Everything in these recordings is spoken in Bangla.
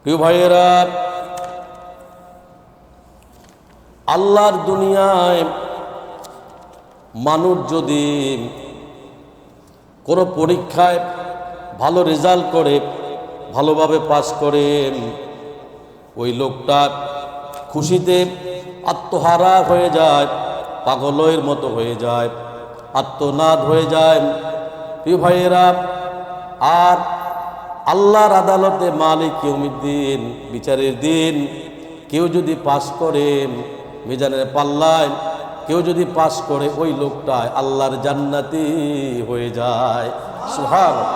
প্রিয় ভাইয়েরা, আল্লাহর দুনিয়ায় মানুষ যদি কোনো পরীক্ষায় ভালো রেজাল্ট করে, ভালোভাবে পাস করে, ওই লোকটা খুশিতে আত্মহারা হয়ে যায়, পাগলের মতো হয়ে যায়, আত্মনাদ হয়ে যায়। প্রিয় ভাইয়েরা, আর আল্লাহর আদালতে মালিক ইয়াউমিদ্দিন, বিচারের দিন, কেউ যদি পাস করে, মিজানের পাল্লায় কেউ যদি পাস করে, ওই লোকটায় আল্লাহর জান্নাতি হয়ে যায়। সুবহানাল্লাহ।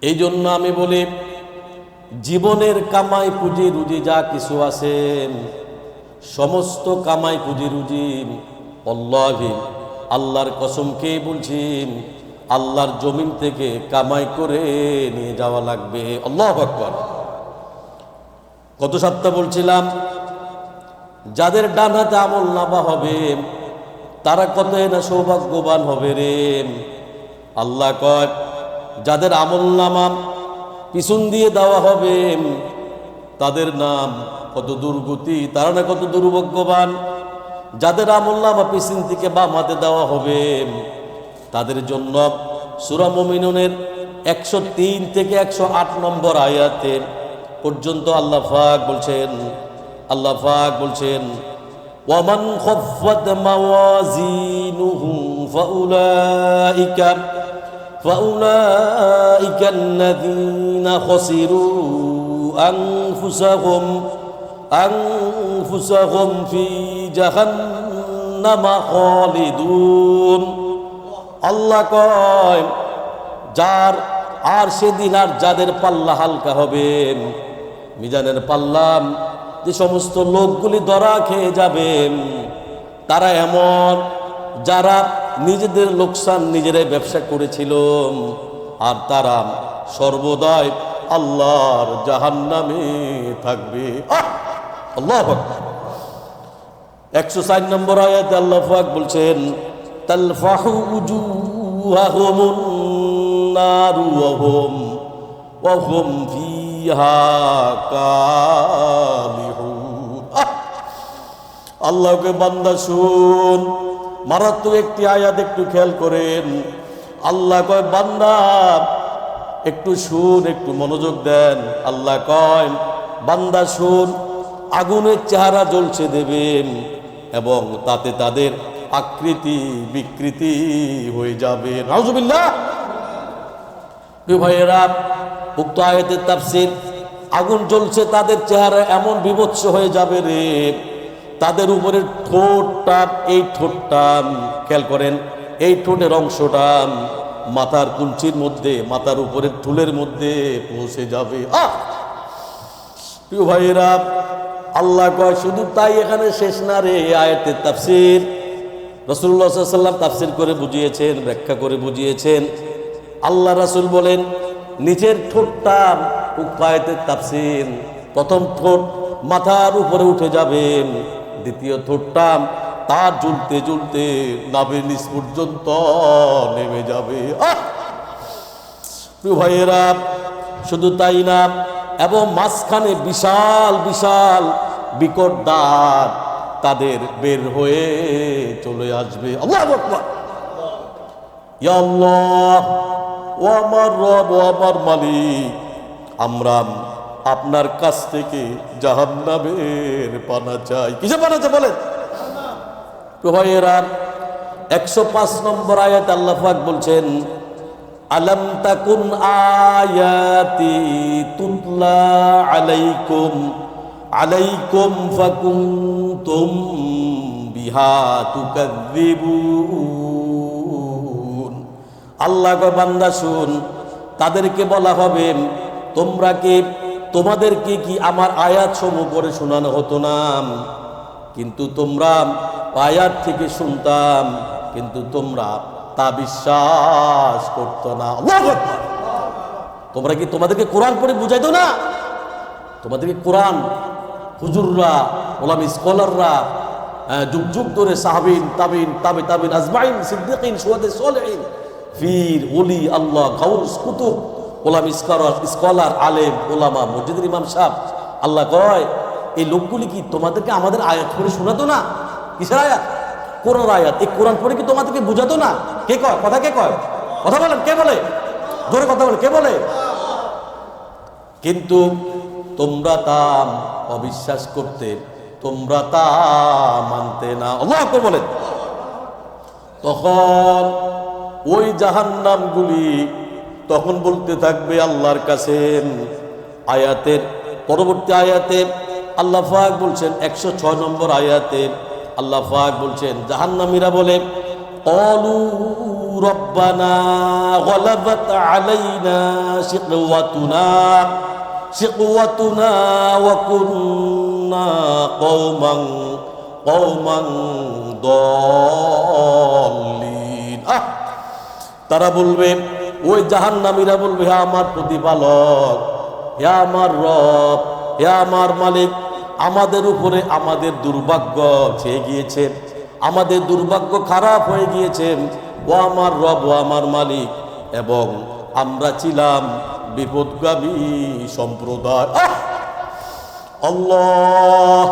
এই জন্য আমি বলি, জীবনের কামাই পুঁজি রুজি যা কিছু আছে, সমস্ত কামাই পুঁজি রুজি আল্লাহি, আল্লাহর কসমকেই বলছি, আল্লাহর জমিন থেকে কামাই করে নিয়ে যাওয়া লাগবে। আল্লাহু আকবার। গত সপ্তাহ বলছিলাম, যাদের ডান হাতে আমল নামা হবে তারা কতই না সৌভাগ্যবান হবে রে। আল্লাহ কয়, যাদের আমল নামা পিছন দিয়ে দেওয়া হবে তাদের নাম কত দুর্গতি, তারা না কত দুর্ভাগ্যবান। যাদের আমল নামা পিছন থেকে বাম হাতে দেওয়া হবে তাদের জন্য সূরা মুমিনুনের 103 থেকে 108 নম্বর আয়াতে পর্যন্ত আল্লাহ পাক বলছেন ওয়ামান খাফফাত মাওয়াজিনুহু ফাউলাইকাল্লাযীনা খাসিরু আনফুসাহুম ফি জাহান্নামা খালিদুন। আল্লাহ কয়, সেদিন আর যাদের পাল্লা হালকা হবে, মিজানের পাল্লা যে সমস্ত লোকগুলি ধরা খেয়ে যাবে, তারা এমন যারা নিজেদের লোকসান নিজেরাই ব্যবসা করেছিল, আর তারা সর্বদাই আল্লাহর জাহান্নামে থাকবে। আল্লাহু আকবার। 104 নম্বর আয়াতে আল্লাহ পাক বলছেন তালফাহু উজুহাহুমুন নারু ওয়া হুম ফিহা কালিহুন। আল্লাহকে বান্দা শুন, মারাত্মক একটি আয়াত, একটু খেয়াল করেন। আল্লাহ কয়, বান্দা একটু শুন, একটু মনোযোগ দেন। আল্লাহ কয়, বান্দা শুন, আগুনের চেহারা জ্বলছে দেবেন এবং তাতে তাদের আকৃতি বিকৃতি হয়ে যাবে। নাউজুবিল্লাহ। ভাইয়েরা, উক্ত আয়াতের তাফসীর, আগুন জ্বলছে তাদের চেহারা এমন বিভৎস হয়ে যাবে রে, তাদের উপরের ঠোঁটটা, এই ঠোঁটটা খেয়াল করেন, এই ঠোঁটের অংশটা মাথার কুঞ্চির মধ্যে, মাথার উপরের ঠুলের মধ্যে পৌঁছে যাবে। প্রিয় ভাইয়েরা, আল্লাহ কয়, শুধু তাই এখানে শেষ না রে। আয়াতের তাফসীর রাসূলুল্লাহ সাল্লাল্লাহু আলাইহি ওয়াসাল্লাম তাফসীর করে বুঝিয়েছেন, ব্যাখ্যা করে বুঝিয়েছেন। আল্লাহ রাসূল বলেন, নিচের ঠোঁটটা, উক্ত আয়াতের তাফসীর, প্রথম ঠোঁট মাথার উপরে উঠে যাবে, দ্বিতীয় ঠোঁটটা তার ঝুলতে ঝুলতে নাভির নিচ পর্যন্ত নেমে যাবে। প্রিয় ভাইয়েরা, শুধু তাই না, এবং মাঝখানে বিশাল বিশাল বিকট দাঁত তাদের বের হয়ে চলে আসবে। আল্লাহু আকবার। ইয়া আল্লাহ, ও আমার রব, ও আমার মালিক, আমরা আপনার কাছ থেকে জাহান্নামের পানা চাই। কিসে পানা চাই বলেন? ভাইয়েরা, 105 নম্বর আয়াত আল্লাহ পাক বলছেন, আলাম তাকুন আয়াতি তুতলা আলাইকুম ফাকুনতুম বিহা তুকাযযিবুন। আল্লাহ কয়, বান্দা শুন, তাদেরকে বলা হবে, তোমাদেরকে কি আমার আয়াত সমূহ পড়ে শোনানো হতো না? কিন্তু তোমরা আয়াত থেকে শুনতাম, কিন্তু তোমরা তা বিশ্বাস করতো না। আল্লাহু আকবার। তোমাদেরকে কোরআন পড়ে বুঝাইতো না? তোমাদেরকে কোরআন হুজুররা, ওলামা স্কলাররা যুগ যুগ ধরে সাহাবীন, তাবিন, আজমাইন, সিদ্দিকিন, শুহাদা, সালেহিন, ফির, ওলি, আল্লাহ, গাউস, কুতুব, স্কলার আলেম ওলামা মসজিদের ইমাম সাহেব, আল্লাহ কয় এই লোকগুলি কি তোমাদেরকে আমাদের আয়াত পড়ে শোনাতো না? কিসের আয়াত? কোরআন আয়াত। এই কোরআন পড়ে কি তোমাদেরকে বুঝাতো না? কে কয় কথা? কে কয় কথা? বলেন কে বলে? জোরে কথা বলে কে বলে? কিন্তু তোমরা তা অবিশ্বাস করতে, তোমরা তা মানতে না। আল্লাহু আকবার বলেন। তখন ওই জাহান্নামগুলি তখন বলতে থাকবে আল্লাহর কাছে। আয়াতের পরবর্তী আয়াতে আল্লাহ পাক বলছেন 106 নম্বর আয়াতে আল্লাহ পাক বলছেন জাহান্নামীরা বলে ক্বালু রব্বানা গলাবাত আলাইনা শিকওয়াতুনা ওয়া কুন্না কওমান দাল্লিন। তারা বলবে, ওই জাহান্নামীরা বলবে, হে আমার প্রতিপালক, হে আমার রব, হে আমার মালিক, আমাদের উপরে আমাদের দুর্ভাগ্য ছেয়ে গিয়েছে, আমাদের দুর্ভাগ্য খারাপ হয়ে গিয়েছে, ও আমার রব, ও আমার মালিক, এবং আমরা ছিলাম বিপদগামী সম্প্রদায়। আল্লাহ,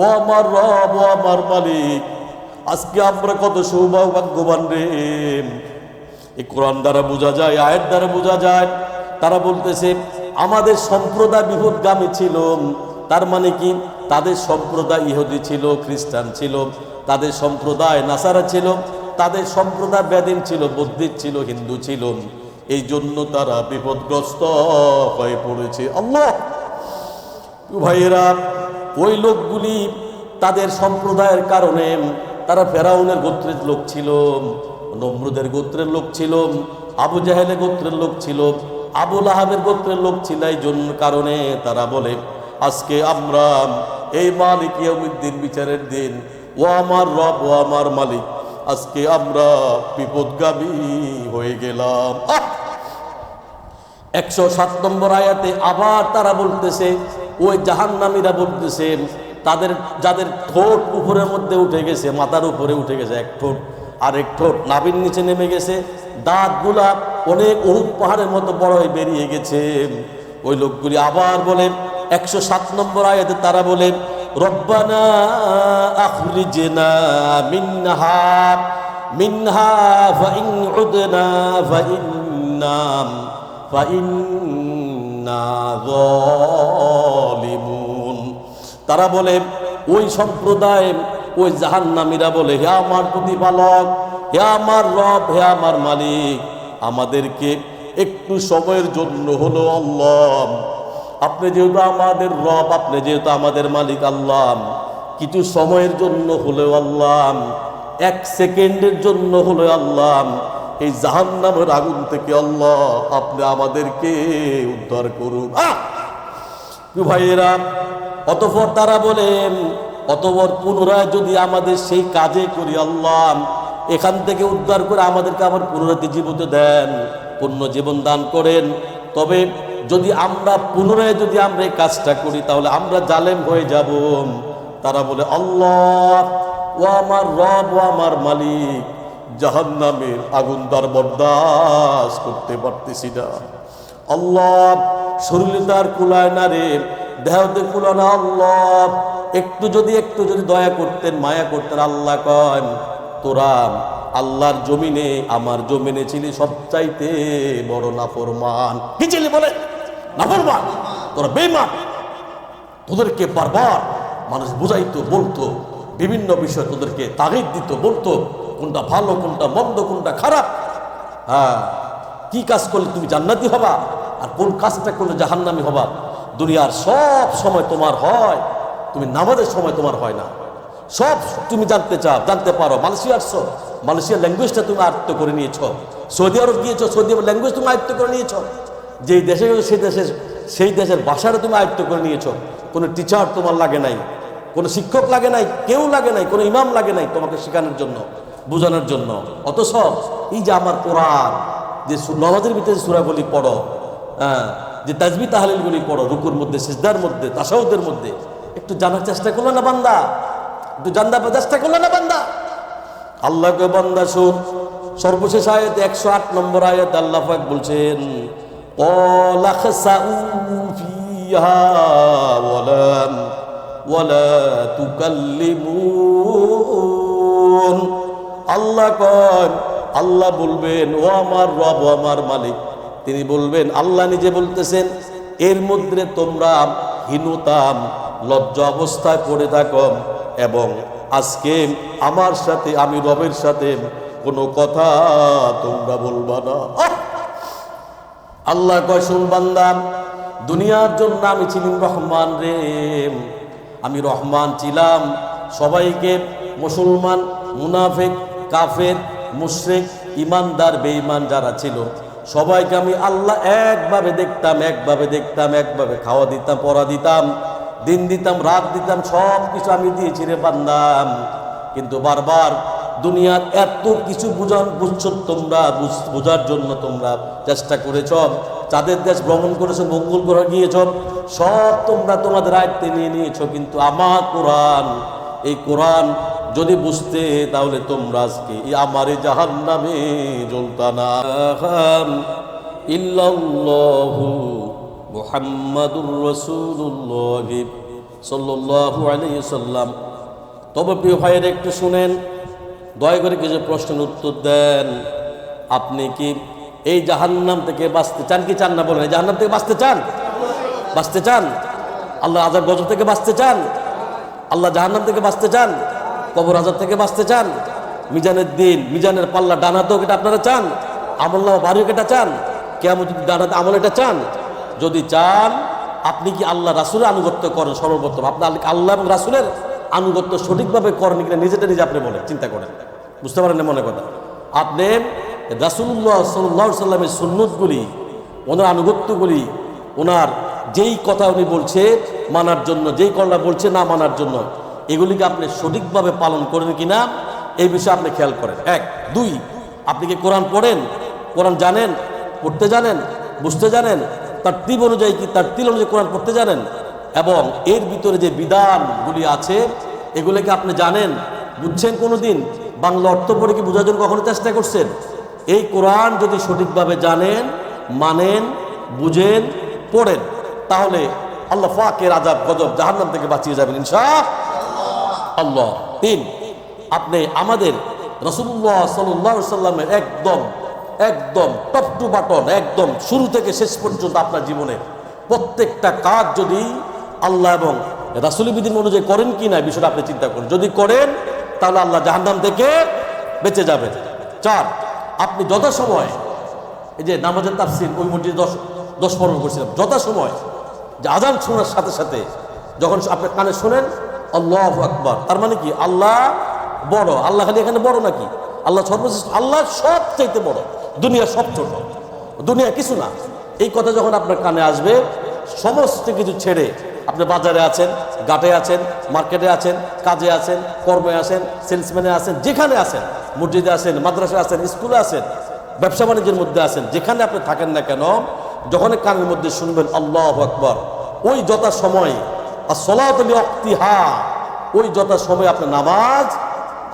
ও আমার রব, ও আমার মালিক, আজকে আমরা কত সৌভাগ্যবান রে। এই কোরআন দ্বারা বোঝা যায়, আয়াত দ্বারা বোঝা যায়, তারা বলতেছে আমাদের সম্প্রদায় বিপদগামী ছিল। তার মানে কি? তাদের সম্প্রদায় ইহুদি ছিল, খ্রিস্টান ছিল, তাদের সম্প্রদায় নাসারা ছিল, তাদের সম্প্রদায় বেদিন ছিল, বৌদ্ধিক ছিল, হিন্দু ছিল। এই জন্য তারা বিপদগ্রস্ত হয়ে পড়েছে। আল্লাহ ভাইয়েরা, ওই লোকগুলি তাদের সম্প্রদায়ের কারণে তারা ফেরাউনের গোত্রের লোক ছিল, নমরুদের গোত্রের লোক ছিল, আবু জাহেলের গোত্রের লোক ছিল, আবু লাহাবের গোত্রের লোক ছিল। এই জন্য কারণে তারা বলে আজকে আমরা এই মালিক ইয়াউমিদ্দিন, বিচারের দিন, ও আমার রব, ও আমার মালিক, আজকে আমরা বিপদগামী হয়ে গেলাম। 107 নম্বর আয়াতে আবার তারা বলতেছে, ওই জাহান্নামীরা বলতেছে, তাদের যাদের ঠোঁট উপরের মধ্যে উঠে গেছে, মাথার উপরে উঠে গেছে এক ঠোঁট, আর এক ঠোঁট নাভির নিচে নেমে গেছে, দাঁতগুলা অনেক উহুদ পাহাড়ের মতো বড় হয়ে বেরিয়ে গেছে। ওই লোকগুলি আবার বলে 107 নম্বর আয়াতে তারা বলে রব্বানা আখরিজনা মিনহা ফাইন উদনা ফাইন্না যালিমুন। তারা বলে, ওই সম্প্রদায়, ওই জাহান্নামীরা বলে, হে আমার প্রতিপালক, হে আমার রব, হে আমার মালিক, আমাদেরকে একটু সময়ের জন্য হলো আল্লাহ, আপনি যেহেতু আমাদের রব, আপনি যেহেতু আমাদের মালিক আল্লাহ, কিছু সময়ের জন্য হলেও আল্লাহ, 1 সেকেন্ডের জন্য হলো আল্লাহ, এই জাহান্নামের আগুন থেকে আল্লাহ আপনি আমাদেরকে উদ্ধার করুন। ভাইয়েরা, অতঃপর তারা বলেন, অতঃপর পুনরায় যদি আমাদের সেই কাজে করি আল্লাহ, এখান থেকে উদ্ধার করে আমাদেরকে আবার পুনরায় জীবিত দেন, পূর্ণ জীবন দান করেন, তবে যদি আমরা পুনরায় যদি আমরা এই কাজটা করি তাহলে আমরা জালেম হয়ে যাব। তারা বলে আল্লাহ, ও আমার রব, ও আমার মালিক, জাহান্নামের আগুন দ্বার বরদাস্ত করতে পারতেছি না আল্লাহ, শরীরে তার কুলায় না রে, দেহতে কুলায় না আল্লাহ, একটু যদি দয়া করতেন, মায়া করতেন। আল্লাহ কয়, তোরা আল্লাহর জমিনে, আমার জমিনে ছিলি সবচাইতে বড় নাফরমান। কি ছিলি বলে? নাফরমান, তোরা বেঈমান। তোদেরকে বারবার মানুষ বুঝাইতো, বলতো, বিভিন্ন বিষয় তোদেরকে তাগিদ দিত, বলতো কোনটা ভালো, কোনটা মন্দ, কোনটা খারাপ। হ্যাঁ, কি কাজ করলে তুমি জান্নাতি হবা, আর কোন কাজটা করলে জাহান্নামী হবা। দুনিয়ার সব সময় তোমার হয়, তুমি নামাজের সময় তোমার হয় না। সব তুমি জানতে পারো। মালয়েশিয়া আসছো, মালয়েশিয়ার ল্যাঙ্গুয়েজটা তুমি আয়ত্ত করে নিয়েছো। সৌদি আরব গিয়েছো, সৌদি আরব ল্যাঙ্গুয়েজ তুমি আয়ত্ত করে নিয়েছো। যেই দেশে সেই দেশের ভাষাটা তুমি আয়ত্ত করে নিয়েছো। কোনো টিচার তোমার লাগে নাই, কোনো শিক্ষক লাগে নাই, কেউ লাগে নাই, কোনো ইমাম লাগে নাই তোমাকে শেখানোর জন্য, বোঝানোর জন্য। অথচ এই যে আমার কোরআন, যে নামাজের ভিতরে সূরাগুলি পড়ো, হ্যাঁ, যে তাজবি তাহলিলগুলি পড়ো, রুকুর মধ্যে, সিজদার মধ্যে, তাশাহুদের মধ্যে, একটু জানার চেষ্টা করলো না বান্দা? একটু জানতে চেষ্টা করলো না বান্দা? আল্লাহকে বান্দা শুন। সর্বশেষ আয়াতে 108 নম্বর আয়াতে আল্লাহ পাক বলছেন, ক্বালা খসাউ ফিহা ওয়ালা তুকাল্লিমুন। আল্লাহ কন, আল্লাহ বলবেন, ও আমার রব, ও আমার মালিক, তিনি বলবেন, আল্লাহ নিজে বলতেছেন, এর মধ্যে তোমরা হীনতাম লজ্জা অবস্থায় পড়ে থাকো এবং আজকে আমার সাথে, আমি রবের সাথে কোনো কথা তোমরা বলবা না। আল্লাহ কয়, শুন বান্দা, দুনিয়ার জন্য আমি ছিলাম রহমান রে, আমি রহমান ছিলাম। সবাইকে, মুসলমান, মুনাফিক, কাফের, মুশরিক, ইমানদার, বেঈমান যারা ছিল সবাইকে আমি আল্লাহ একভাবে দেখতাম, একভাবে খাওয়া দিতাম, পড়া দিতাম, দিন দিতাম, রাত দিতাম, সব কিছু আমি দিয়েছি রে বান্দাম। কিন্তু বারবার দুনিয়ার এত কিছু বুঝছো তোমরা, বোঝার জন্য তোমরা চেষ্টা করেছ, চাঁদের দেশ ভ্রমণ করেছো, মঙ্গল গ্রহে গিয়েছ, সব তোমরা তোমাদের আয়ত্তে নিয়ে নিয়েছো। কিন্তু আমার কোরআন, এই কোরআন যদি বুঝতে, তাহলে তোমরা আজকে আমার জাহান্নামে জ্বলতা না। ইল্লাল্লাহু মুহাম্মাদুর রাসূলুল্লাহ সাল্লাল্লাহু আলাইহি ওয়াসাল্লাম। তবে প্রিয় ভাইয়েরা, একটু শুনেন, দয়া করে কিছু প্রশ্নের উত্তর দেন। আপনি কি এই জাহান্নাম থেকে বাঁচতে চান কি চান না? বলেন, এই জাহান্নাম থেকে বাঁচতে চান? বাঁচতে চান? আল্লাহ আযাব গজব থেকে বাঁচতে চান? আল্লাহ জাহান্নাম থেকে বাঁচতে চান? কবর আযাব থেকে বাঁচতে চান? মিজানের দিন, মিজানের পাল্লা ডানাতেও এটা আপনারা চান? আমলনামা ভারী এটা চান? কিয়ামতের ডানাতে আমল এটা চান? যদি চান, আপনি কি আল্লাহ রাসূলের আনুগত্য করেন? সর্বপ্রথম আপনি আল্লাহ এবং রাসূলের আনুগত্য সঠিকভাবে করেন কিনা নিজেটা নিজে আপনি বলেন, চিন্তা করেন। বুঝতে পারেন না মনে কথা? আপনি রাসূলুল্লাহ সাল্লাল্লাহু আলাইহি ওয়াসাল্লামের সুন্নতগুলি, ওনার আনুগত্যগুলি, ওনার যেই কথা উনি বলছে মানার জন্য, যেই কথা বলছে না মানার জন্য, এগুলিকে আপনি সঠিকভাবে পালন করেন কিনা এই বিষয়ে আপনি খেয়াল করেন। এক। দুই, আপনি কি কোরআন পড়েন? কোরআন জানেন? পড়তে জানেন? বুঝতে জানেন? তারতিব অনুযায়ী কি তারতিল অনুযায়ী কোরআন পড়তে জানেন? এবং এর ভিতরে যে বিধানগুলি আছে এগুলোকে আপনি জানেন, বুঝছেন? কোনোদিন বাংলা অর্থ পড়ে কি বোঝার জন্য কখনো চেষ্টা করছেন? এই কোরআন যদি সঠিকভাবে জানেন, মানেন, বুঝেন, পড়েন, তাহলে আল্লাহ পাকের আযাব গজব জাহান্নাম থেকে বাঁচিয়ে যাবেন ইনশাআল্লাহ। তিন, আপনি আমাদের রাসূলুল্লাহ সাল্লাল্লাহু আলাইহি ওয়াসাল্লামের একদম টপ টু বাটন, একদম শুরু থেকে শেষ পর্যন্ত আপনার জীবনের প্রত্যেকটা কাজ যদি আল্লাহ এবং রাসূলের বিধি অনুযায়ী করেন কি না, বিষয়টা আপনি চিন্তা করুন। যদি করেন, তাহলে আল্লাহ জাহান্নাম থেকে বেঁচে যাবেন। চার, আপনি যথাসময়, এই যে নামাজের তাফসীর ওই মসজিদে 10 পর্ব করছিলাম, যথাসময় যে আজান শোনার সাথে সাথে যখন আপনি কানে শোনেন আল্লাহু আকবার, তার মানে কি আল্লাহ বড়। আল্লাহ খালি এখানে বড় নাকি? আল্লাহ সর্বশ্রেষ্ঠ, আল্লাহ সব চাইতে বড়, দুনিয়া সব ছোট, দুনিয়া কিছু না। এই কথা যখন আপনার কানে আসবে, সমস্ত কিছু ছেড়ে আপনি বাজারে আছেন, ঘাটে আছেন, মার্কেটে আছেন, কাজে আছেন, কর্মে আছেন, সেলসম্যানে আছেন, যেখানে আছেন, মসজিদে আছেন, মাদ্রাসায় আছেন, স্কুলে আছেন, ব্যবসা বাণিজ্যের মধ্যে আছেন, যেখানে আপনি থাকেন না কেন, যখন কানের মধ্যে শুনবেন আল্লাহু আকবার, ওই যথা সময় as-salatu li-waqtiha, ওই যথা সময় আপনি নামাজ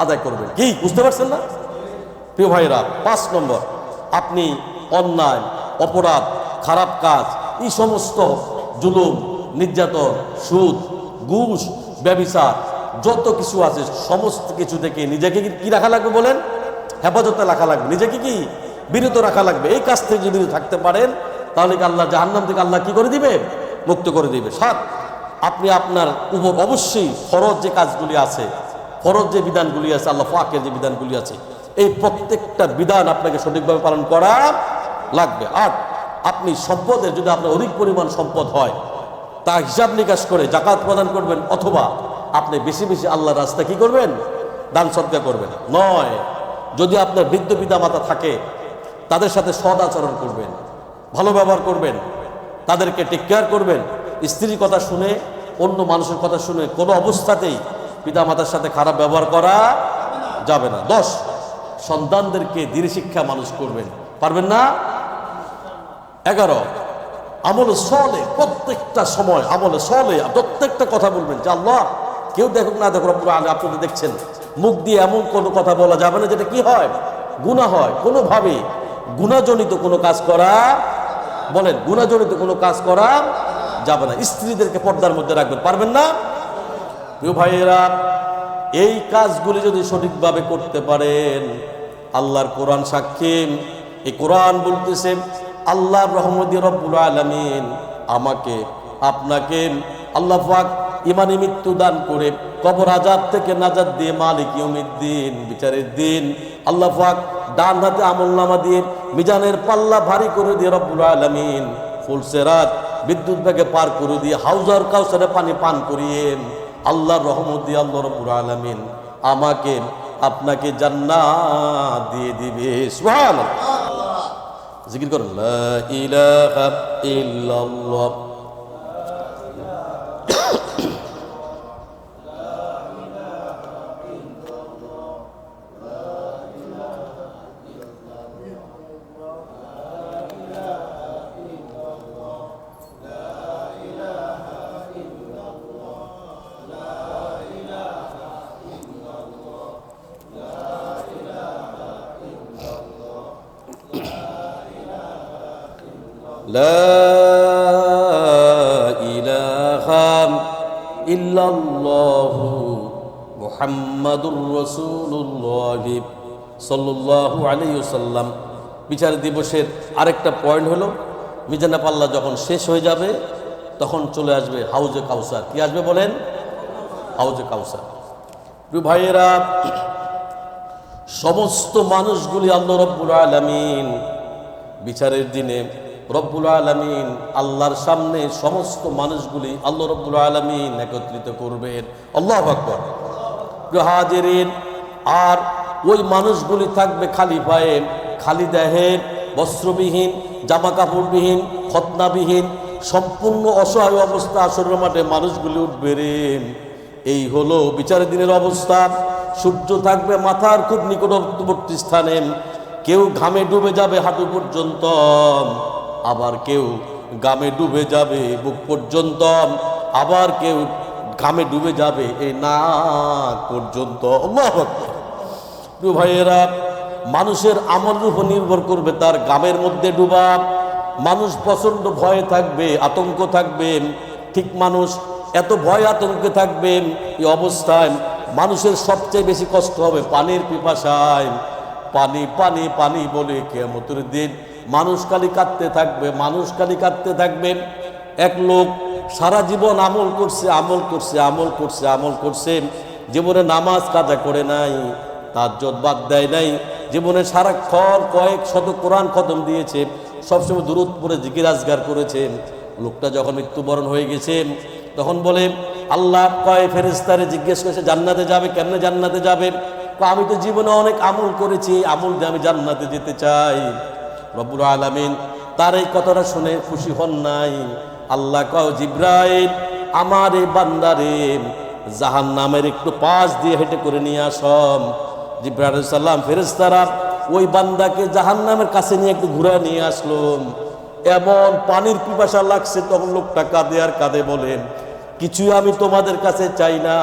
আদায় করবেন। কি বুঝতে পারছেন না প্রিয় ভাইরা? 5 নম্বর, আপনি অন্যায়, অপরাধ, খারাপ কাজ, এই সমস্ত জুলুম, নির্যাতন, সুদ, ঘুষ, ব্যভিচার, যত কিছু আছে সমস্ত কিছু থেকে নিজেকে কি রাখা লাগবে বলেন? হেফাজতে রাখা লাগবে, নিজেকে কি বিরত রাখা লাগবে। এই কাজ থেকে যদি থাকতে পারেন, তাহলে কি আল্লাহ জাহান্নাম থেকে আল্লাহ কি করে দিবে? মুক্ত করে দিবে। 7, আপনি আপনার উপর অবশ্যই ফরজ যে কাজগুলি আছে, ফরজ যে বিধানগুলি আছে, আল্লাহ পাকের যে বিধানগুলি আছে, এই প্রত্যেকটা বিধান আপনাকে সঠিকভাবে পালন করা লাগবে। 8, আপনি সম্পদের, যদি আপনার অধিক পরিমাণ সম্পদ হয়, তা হিসাব নিকাশ করে জাকাত প্রদান করবেন, অথবা আপনি বেশি বেশি আল্লাহর রাস্তা কি করবেন? দান সদকা করবেন। 9, যদি আপনার বৃদ্ধ পিতা মাতা থাকে, তাদের সাথে সৎ আচরণ করবেন, ভালো ব্যবহার করবেন, তাদেরকে টেক কেয়ার করবেন। স্ত্রীর কথা শুনে, অন্য মানুষের কথা শুনে কোনো অবস্থাতেই পিতা মাতার সাথে খারাপ ব্যবহার করা যাবে না। 10, সন্তানদেরকে দীন শিক্ষা মানুষ করবেন, পারবেন না? 11, আমল সলে, প্রত্যেকটা সময় আমল সলে প্রত্যেকটা কথা বলবেন যে আল্লাহ কেউ দেখুক না দেখুক, আপনারা দেখছেন, মুখ দিয়ে এমন কোনো কথা বলা যাবে না যেটা কি হয়? গুনাহ হয়। কোনোভাবে গুনাহজনিত কোনো কাজ করা বলেন গুনাহজনিত কোনো কাজ করা যাবে না। স্ত্রীদেরকে পর্দার মধ্যে রাখবেন, পারবেন না? প্রিয় ভাইয়েরা, এই কাজগুলি যদি সঠিকভাবে করতে পারেন, আল্লাহর কোরআন সাক্ষী, এই কোরআন বলতেছে আল্লাহর রহমতে রব্বুল আলামিন আমাকে আপনাকে আল্লাহ পাক ইমানি মৃত্যু দান করে কবর আযাব থেকে নাজাত দিয়ে মালিক ইয়াউমিদ্দিন বিচারের দিন আল্লাহ পাক ডান হাতে আমলনামা দিয়ে মিজানের পাল্লা ভারী করে দিয়ে রব্বুল আলামিন ফুলসেরাত বিদ্যুৎ বেগে পার করে দিয়ে হাউজার কাউসারে পানি পান করিয়ে আল্লাহর রহমত দিয়ে আল্লাহ রব্বুল আলামিন আমাকে আপনাকে জান্নাত দিয়ে দিবে। সুবহানাল্লাহ, জিকির করুন লা ইলাহা ইল্লাল্লাহ। লা ইলাহা ইল্লাল্লাহু মুহাম্মাদুর রাসূলুল্লাহ সাল্লাল্লাহু আলাইহি ওয়াসাল্লাম। বিচার দিবসের আরেকটা পয়েন্ট হলো মিজানের পাল্লা যখন শেষ হয়ে যাবে তখন চলে আসবে হাউজে কাউসার। কি আসবে বলেন? হাউজে কাউসার। প্রিয় ভাইয়েরা, সমস্ত মানুষগুলি আল্লাহ রব্বুল আলামিন বিচারের দিনে রব্বুল আলামিন আল্লাহর সামনে সমস্ত মানুষগুলি আল্লাহ রব্বুল আলামিন একত্রিত করবেন। আল্লাহু আকবার। হাজিরিন, আর ওই মানুষগুলি থাকবে খালি পায়ে, খালি দেহে, বস্ত্রবিহীন, জামা কাপড়বিহীন, খতনাবিহীন, সম্পূর্ণ অসহায় অবস্থা আসরের মাঠে মানুষগুলি উঠবে রে। এই হলো বিচারের দিনের অবস্থা। সূর্য থাকবে মাথার খুব নিকটবর্তী স্থানে, কেউ ঘামে ডুবে যাবে হাঁটু পর্যন্ত, আবার কেউ ঘামে ডুবে যাবে বুক পর্যন্ত, আবার কেউ ঘামে ডুবে যাবে এই নাক পর্যন্ত। আল্লাহু আকবার। প্রিয় ভাইয়েরা, মানুষের আমলের উপর নির্ভর করবে তার ঘামের মধ্যে ডুবা। মানুষ প্রচন্ড ভয়ে থাকবে, আতঙ্ক থাকবে। ঠিক মানুষ এত ভয় আতঙ্কে থাকবে, এই অবস্থায় মানুষের সবচেয়ে বেশি কষ্ট হবে পানির পিপাসায়। পানি পানি পানি বলে কিয়ামতের দিন মানুষ খালি কাঁদতে থাকবে, মানুষ খালি কাঁদতে থাকবে। এক লোক সারা জীবন আমল করছে, আমল করছে, আমল করছে, আমল করছে, জীবনে নামাজ কাজা করে নাই, তাহাজ্জুদ বাদ দেয় নাই, জীবনে সারাক্ষণ কয়েক শত কোরআন খতম দিয়েছে, সবসময় দুরূদ পড়ে জিকির আজগার করেছে। লোকটা যখন মৃত্যুবরণ হয়ে গেছে তখন বলে আল্লাহ কয় ফেরেশতারে জিজ্ঞেস করেছে জান্নাতে যাবে, কেমনে জান্নাতে যাবে? আমি তো জীবনে অনেক আমল করেছি, আমল দিয়ে আমি জান্নাতে যেতে চাই। রব্বুল আলামিন তার এই কথাটা শুনে খুশি হন নাই। আল্লাহ কয় জিবরাইল, আমার এই বান্দারে জাহান্নামের একটু পাশ দিয়ে হেঁটে করে নিয়ে আসম। জিবরাইল আলাইহিস সালাম ফেরেশতারা ওই বান্দাকে জাহান্নামের কাছে নিয়ে একটু ঘুরে নিয়ে আসলো। এমন পানির পিপাসা লাগছে তখন লোকটা কাঁদে আর কাঁদে, বলেন কিছুই আমি তোমাদের কাছে চাই না,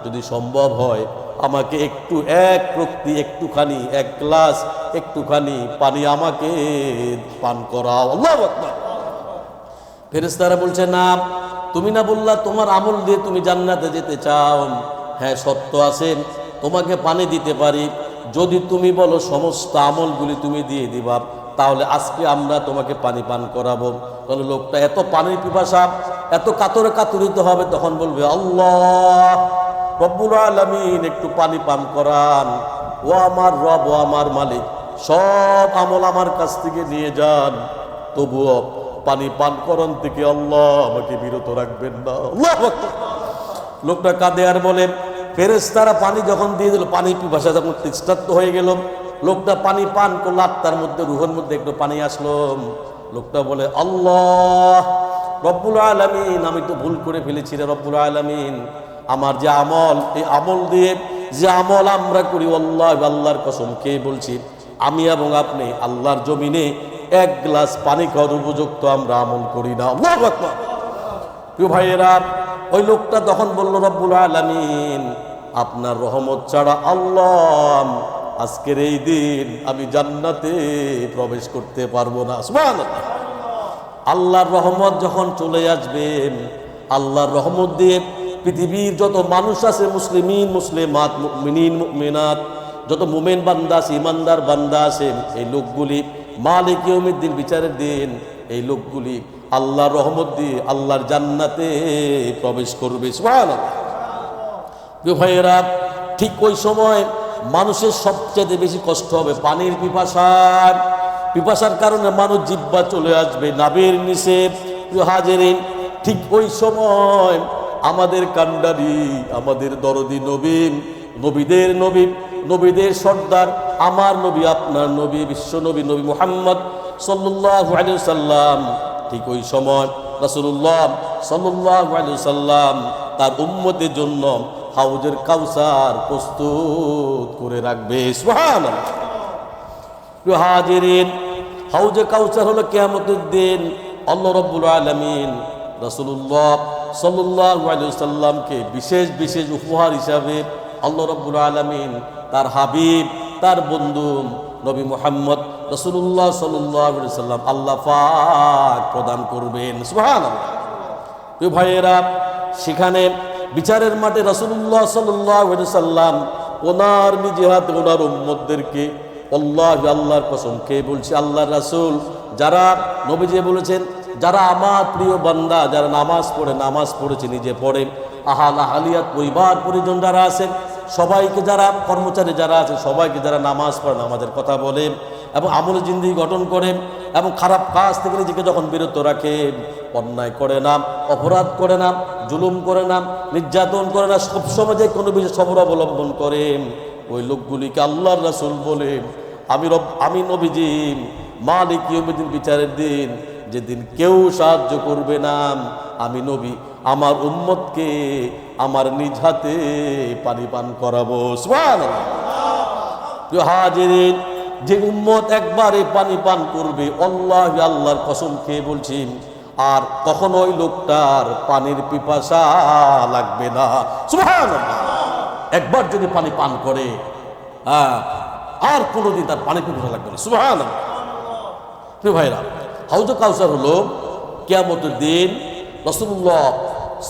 যদি সম্ভব হয় আমাকে একটু এক প্রতি একটুখানি এক গ্লাস একটুখানি পানি আমাকে পান করাও। আল্লাহু আকবার। ফেরেশতারা বলছে না, তুমি না বললা তোমার আমল দিয়ে তুমি জান্নাতে যেতে চাও? হ্যাঁ সত্য আছে, তোমাকে পানি দিতে পারি, যদি তুমি বলো সমস্ত আমলগুলি তুমি দিয়ে দিবা, তাহলে আজকে আমরা তোমাকে পানি পান করাবো। তাহলে লোকটা এত পানির পিপাসা, এত কাতরে কাতরিত হবে, তখন বলবে আল্লাহ রব্বুল আলামিন একটু পানি পান করান, ও আমার রব, ও আমার মালিক, সব আমল আমার কাছ থেকে নিয়ে যান, তবুও পানি পান করন থেকে আল্লাহ আমাকে বিরত রাখবেন না। আল্লাহু আকবার। লোকটা কাঁদে আর বলে ফেরেশতারা পানি যখন দিয়ে দিল, পানি পিপাসা যখন তৃষ্ণার্ত হয়ে গেল, লোকটা পানি পান করলো, আত্মার মধ্যে রুহের মধ্যে একটু পানি আসলো। লোকটা বলে আল্লাহ রব্বুল আলামিন, আমি তো ভুল করে ফেলেছি রে রব্বুল আলামিন, আমার যে আমল, এই আমল দিয়ে যে আমল আমরা করি, আল্লাহ আল্লাহর কসম খেয়ে বলছি আমি এবং আপনি আল্লাহর জমিনে এক গ্লাস পানি খাওয়ার উপযুক্ত আমরা আমল করি না। আল্লাহু আকবার। প্রিয় ভাইয়েরা, ওই লোকটা তখন বলল রব্বুল আলামিন আপনার রহমত ছাড়া আল্লাহ আজকের এই দিন আমি জান্নাতে প্রবেশ করতে পারবো না। সুবহানাল্লাহ। আল্লাহর রহমত যখন চলে আসবে, আল্লাহর রহমত দিয়ে পৃথিবীর যত মানুষ আছে, মুসলিমিন মুসলিমাত, মুমিনিন মুমিনাত, যত মুমিন বান্দা আছে, ইমানদার বান্দা আছে, এই লোকগুলি মালিক ইয়াউমিদ্দিন, বিচারের দিন, এই লোকগুলি আল্লাহর রহমত দিয়ে আল্লাহর জান্নাতে প্রবেশ করবে। সুবহানাল্লাহ। প্রিয় ভাইয়েরা, ঠিক ওই সময় মানুষের সবচেয়ে বেশি কষ্ট হবে পানির পিপাসার কারণে মানুষ জিহ্বা চলে আসবে নাভির নিচে। প্রিয় হাজিরিন, ঠিক ওই সময় আমাদের কান্ডারি, আমাদের দরদি নবী, নবীদের নবী, নবীদের সর্দার, আমার নবী, আপনার নবী, বিশ্ব নবী, নবী মুহাম্মদ সাল্লাল্লাহু আলাইহি ওয়াসাল্লাম, ঠিক ওই সময় রাসূলুল্লাহ সাল্লাল্লাহু আলাইহি ওয়াসাল্লাম তার উম্মতের জন্য হাউজের কাউসার প্রস্তুত করে রাখবে। সুবহানাল্লাহ। প্রিয় হাজিরিন, হাউজে কাউসার হলো কিয়ামতের দিন আল্লাহ রাব্বুল আলামিন রাসূলুল্লাহ সাল্লাল্লাহু আলাইহি ওয়াসাল্লামকে বিশেষ বিশেষ উপহার হিসাবে আল্লাহ রাব্বুল আলামিন তার হাবিব, তার বন্ধু নবী মুহাম্মদ রাসূলুল্লাহ সাল্লাল্লাহু আলাইহি ওয়াসাল্লাম আল্লাহ পাক প্রদান করবেন। সুবহানাল্লাহ। প্রিয় ভাইয়েরা, সেখানে বিচারের মাঠে রাসূলুল্লাহ সাল্লাল্লাহু আলাইহি ওয়াসাল্লাম ওনার নিজে হাতে ওনার উম্মতদেরকে, আল্লাহর কসম খেয়ে বলছি, আল্লাহর রাসূল যারা নবীজি বলেছেন, যারা আমার প্রিয় বান্দা, যারা নামাজ পড়েছে, নিজে পড়ে, আহালিয়াত পরিবার পরিজন যারা আছেন সবাইকে, যারা কর্মচারী যারা আছে সবাইকে, যারা নামাজ পড়ে, নামাজের কথা বলে এবং আমলে জিন্দেগি গঠন করে এবং খারাপ কাজ থেকে নিজেকে যখন বিরত রাখে, অন্যায় করে না, অপরাধ করে না, জুলুম করে না, নির্যাতন করে না, সবসময় যে কোনো বিষয়ে সবর অবলম্বন করে, ওই লোকগুলিকে আল্লাহর রাসূল বলে, আমি নবীজি মালিক ইয়াউমিদ্দিন, বিচারের দিন, যেদিন কেউ সাহায্য করবে না, আমি নবী আমার উম্মতকে আমার নিজ হাতে পানি পান করাবো। সুবহানাল্লাহ। প্রিয় হাজিরিন, যে উম্মত একবারে পানি পান করবে, আল্লাহর কসম খেয়ে বলছি, আর কখনো ওই লোকটার পানির পিপাসা লাগবে না। সুবহানাল্লাহ। একবার যদি পানি পান করে, আর কোনোদিন তার পানি পিপাসা লাগবে না। সুবহানাল্লাহ। প্রিয় ভাইরা, হাউজে কাউসার হলো কিয়ামতের দিন রাসূলুল্লাহ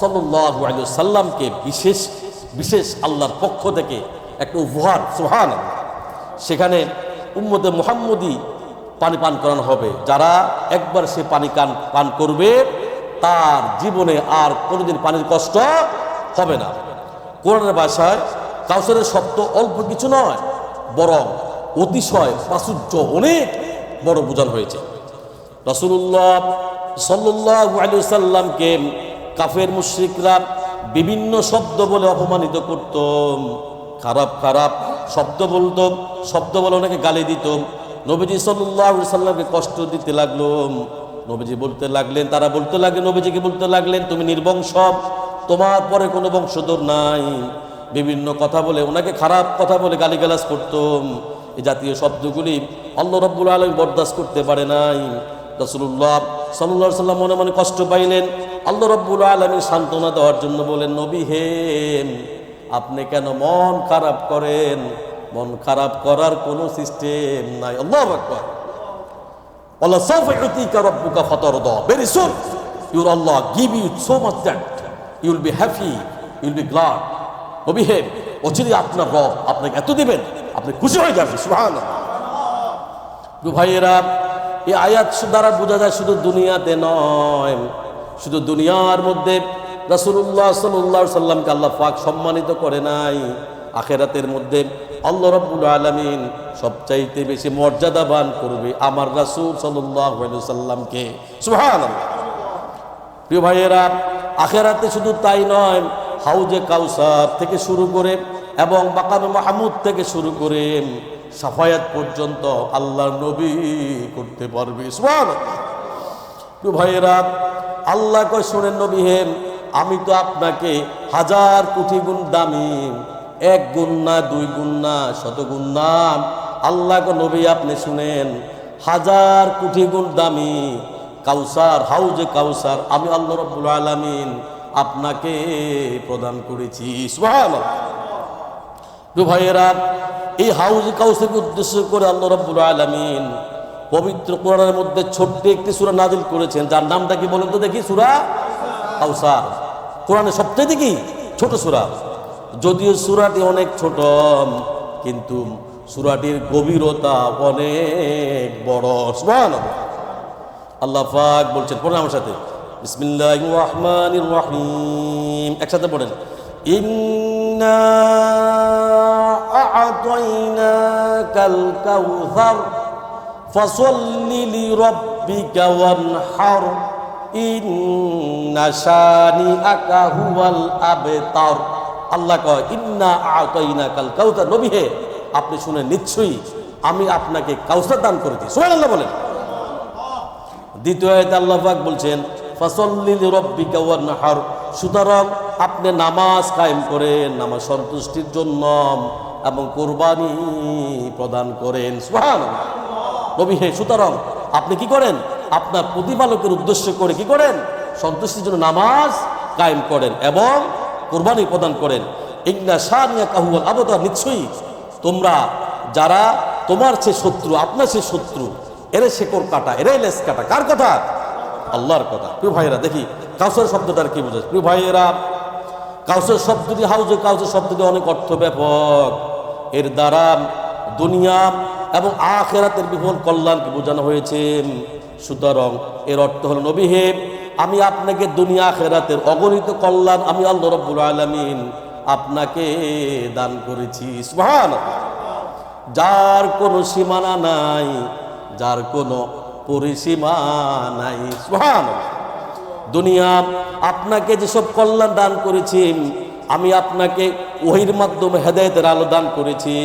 সাল্লাল্লাহু আলাইহি ওয়াসাল্লামকে বিশেষ বিশেষ আল্লাহর পক্ষ থেকে একটা উপহার। সুবহানাল্লাহ। সেখানে উম্মতে মুহাম্মদী পানি পান করানো হবে। যারা একবার সে পানি পান করবে, তার জীবনে আর কোনোদিন পানির কষ্ট হবে না। কোরআনের ভাষায় কাউসারের শব্দ অল্প কিছু নয়, বরং অতিশয় প্রাচুর্য, অনেক বড় বোঝানো হয়েছে। রাসূলুল্লাহ সাল্লাল্লাহু আলাইহি ওয়াসাল্লামকে কাফের মুশরিকরা বিভিন্ন শব্দ বলে অপমানিত করত, খারাপ খারাপ শব্দ বলতো, শব্দ বলে ওনাকে গালি দিত। নবীজি সাল্লাল্লাহু আলাইহি ওয়াসাল্লামকে কষ্ট দিতে লাগলো। নবীজি বলতে লাগলেন, তারা বলতে লাগলেন, নবীজিকে বলতে লাগলেন, তুমি নির্বংশ, তোমার পরে কোনো বংশধর নাই। বিভিন্ন কথা বলে ওনাকে খারাপ কথা বলে গালিগালাজ করতাম। এই জাতীয় শব্দগুলি আল্লাহ রাব্বুল আলামিন বরদাস্ত করতে পারে নাই। রাসূলুল্লাহ সাল্লাল্লাহু আলাইহি ওয়াসাল্লাম মনে মনে কষ্ট পাইলেন। আল্লাহ রাব্বুল আলামিন সান্ত্বনা দেওয়ার জন্য বলেন, নবী হে, আপনি কেন মন খারাপ করেন? মন খারাপ করার কোনো সিস্টেম নাই। আল্লাহু আকবার। আল্লাহ সাউফা ইউতিকা রাব্বুকা ফাতারদা। Very soon your Allah give you so much that you will be happy, you will be glad. নবী হে, অচিরেই আপনার রব আপনাকে এত দিবেন, আপনি খুশি হয়ে যাবেন। সুবহানাল্লাহ। ভাইয়েরা, এই আয়াত দ্বারা বোঝা যায় শুধু দুনিয়াতে নয়, শুধু দুনিয়ার মধ্যে রাসূলুল্লাহ সাল্লাল্লাহু আলাইহি সাল্লামকে আল্লাহ পাক সম্মানিত করে নাই, আখিরাতের মধ্যে আল্লাহ রাব্বুল আলামিন সবচাইতে বেশি মর্যাদাবান করবে আমার রাসূল সাল্লাল্লাহু আলাইহি সাল্লামকে। সুবহানাল্লাহ। প্রিয় ভাইয়েরা, আখিরাতে শুধু তাই নয়, হাউজে কাউসার থেকে শুরু করে এবং মাকামে মাহমুদ থেকে শুরু করে সাফায়াত পর্যন্ত আল্লাহর নবী করতে পারবে। সুবহানাল্লাহ। প্রিয় ভাইয়েরা, আল্লাহ কয়, শুনেন নবী হে, আমি তো আপনাকে হাজার কোটি গুণ দামি, এক গুণ না, দুই গুণ না, শত গুণ না। আল্লাহ কয়, নবী আপনি শুনেন, হাজার কোটি গুণ দামি কাউসার, হাউজে কাউসার আমি আল্লাহ রাব্বুল আলামিন আপনাকে প্রদান করেছি। সুবহানাল্লাহ। প্রিয় ভাইয়েরা, এই হাউজে কাউসারকে উদ্দেশ্য করে আল্লাহ রাব্বুল আলামিন পবিত্র কোরআনের মধ্যে ছোট্ট একটি সূরা নাজিল করেছেন, যার নামটা কি বলেন তো দেখি? সূরা কাউসার। কোরআনের সবচেয়ে কি ছোট সূরা। যদিও সূরাটি অনেক ছোট, কিন্তু সূরাটির গভীরতা অনেক বড়। সুবহানাল্লাহ। আল্লাহ পাক বলছেন, পড়েন আমার সাথে, বিসমিল্লাহির রহমানির রহিম, একসাথে পড়েন। ইন্না আ'তাইনাকাল কাউসার ফাসাল্লি লিরাব্বিকা ওয়ানহার ইন্না শানিআকা হুয়াল আবতার। আল্লাহ কয়, ইন্না আ'তাইনাকাল কাউসার, নবী হে আপনি শুনে নিশ্চয়ই আমি আপনাকে কাউসার দান করেছি। সুবহানাল্লাহ বলেন। দ্বিতীয় আয়াতে আল্লাহ পাক বলছেন, ফাসাল্লি লিরাব্বিকা ওয়ানহার, সুতরাং আপনি নামাজ কায়েম করেন নামাজ সন্তুষ্টির জন্য এবং কুরবানি প্রদান করেন। সুবহানাল্লাহ। নবী হে সুতরাং আপনি কি করেন? আপনার প্রতিপালকের উদ্দেশ্য করে কি করেন? সন্তুষ্টির জন্য নামাজ কায়েম করেন এবং কুরবানি প্রদান করেন। ইন্না শানিআকা হুয়াল আবতার, নিশ্চয়ই তোমরা যারা তোমার সে শত্রু, আপনার সে শত্রু, এরে শেকড় কাটা, এরে লেস কাটা। কার কথা? আল্লাহর কথা। প্রিয় ভাইয়েরা, দেখি কাউসার শব্দটার কি বোঝায়। প্রিয় ভাইয়েরা, কাউসার শব্দটি, হাউজে কাউসার শব্দটি অনেক অর্থ ব্যাপক। এর দ্বারা দুনিয়া এবং আখিরাতের বিপুল কল্যাণকে বোঝানো হয়েছে। সুতরাং এর অর্থ হলো, নবী হে আমি আপনাকে দুনিয়া আখিরাতের অগণিত কল্যাণ আমি আল্লাহ রাব্বুল আলামিন আপনাকে দান করেছি। সুবহানাল্লাহ। যার কোনো সীমানা নাই, যার কোনো পরিসীমা নাই। সুবহানাল্লাহ। দুনিয়া আপনাকে যেসব কল্যাণ দান করেছি, আমি আপনাকে ওহীর মাধ্যমে হেদায়েতের আলো দান করেছি,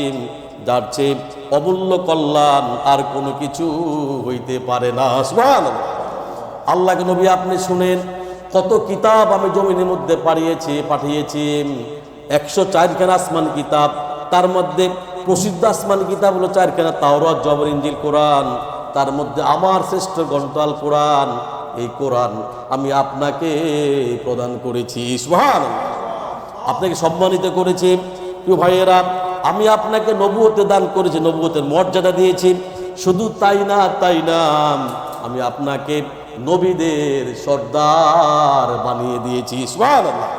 যার চেয়ে অমূল্য কল্যাণ আর কোনো কিছু হইতে পারে না। সুবহানাল্লাহ। আল্লাহকে নবী আপনি শুনেন, কত কিতাব আমি জমিনের মধ্যে পাঠিয়েছি। 104খানা আসমান কিতাব, তার মধ্যে প্রসিদ্ধ আসমান কিতাব হলো 4খানা, তাওরাত, জবর, ইনজিল, কোরআন। তার মধ্যে আমার শ্রেষ্ঠ গ্রন্থ আল কোরআন, এই কোরআন আমি আপনাকে প্রদান করেছি। সুবহানাল্লাহ। আপনাকে সম্মানিত করেছি। প্রিয় ভাইয়েরা, আমি আপনাকে নবুয়ত দান করেছি, নবুয়তের মর্যাদা দিয়েছি। শুধু তাই না, আমি আপনাকে নবীদের সর্দার বানিয়ে দিয়েছি। সুবহানাল্লাহ।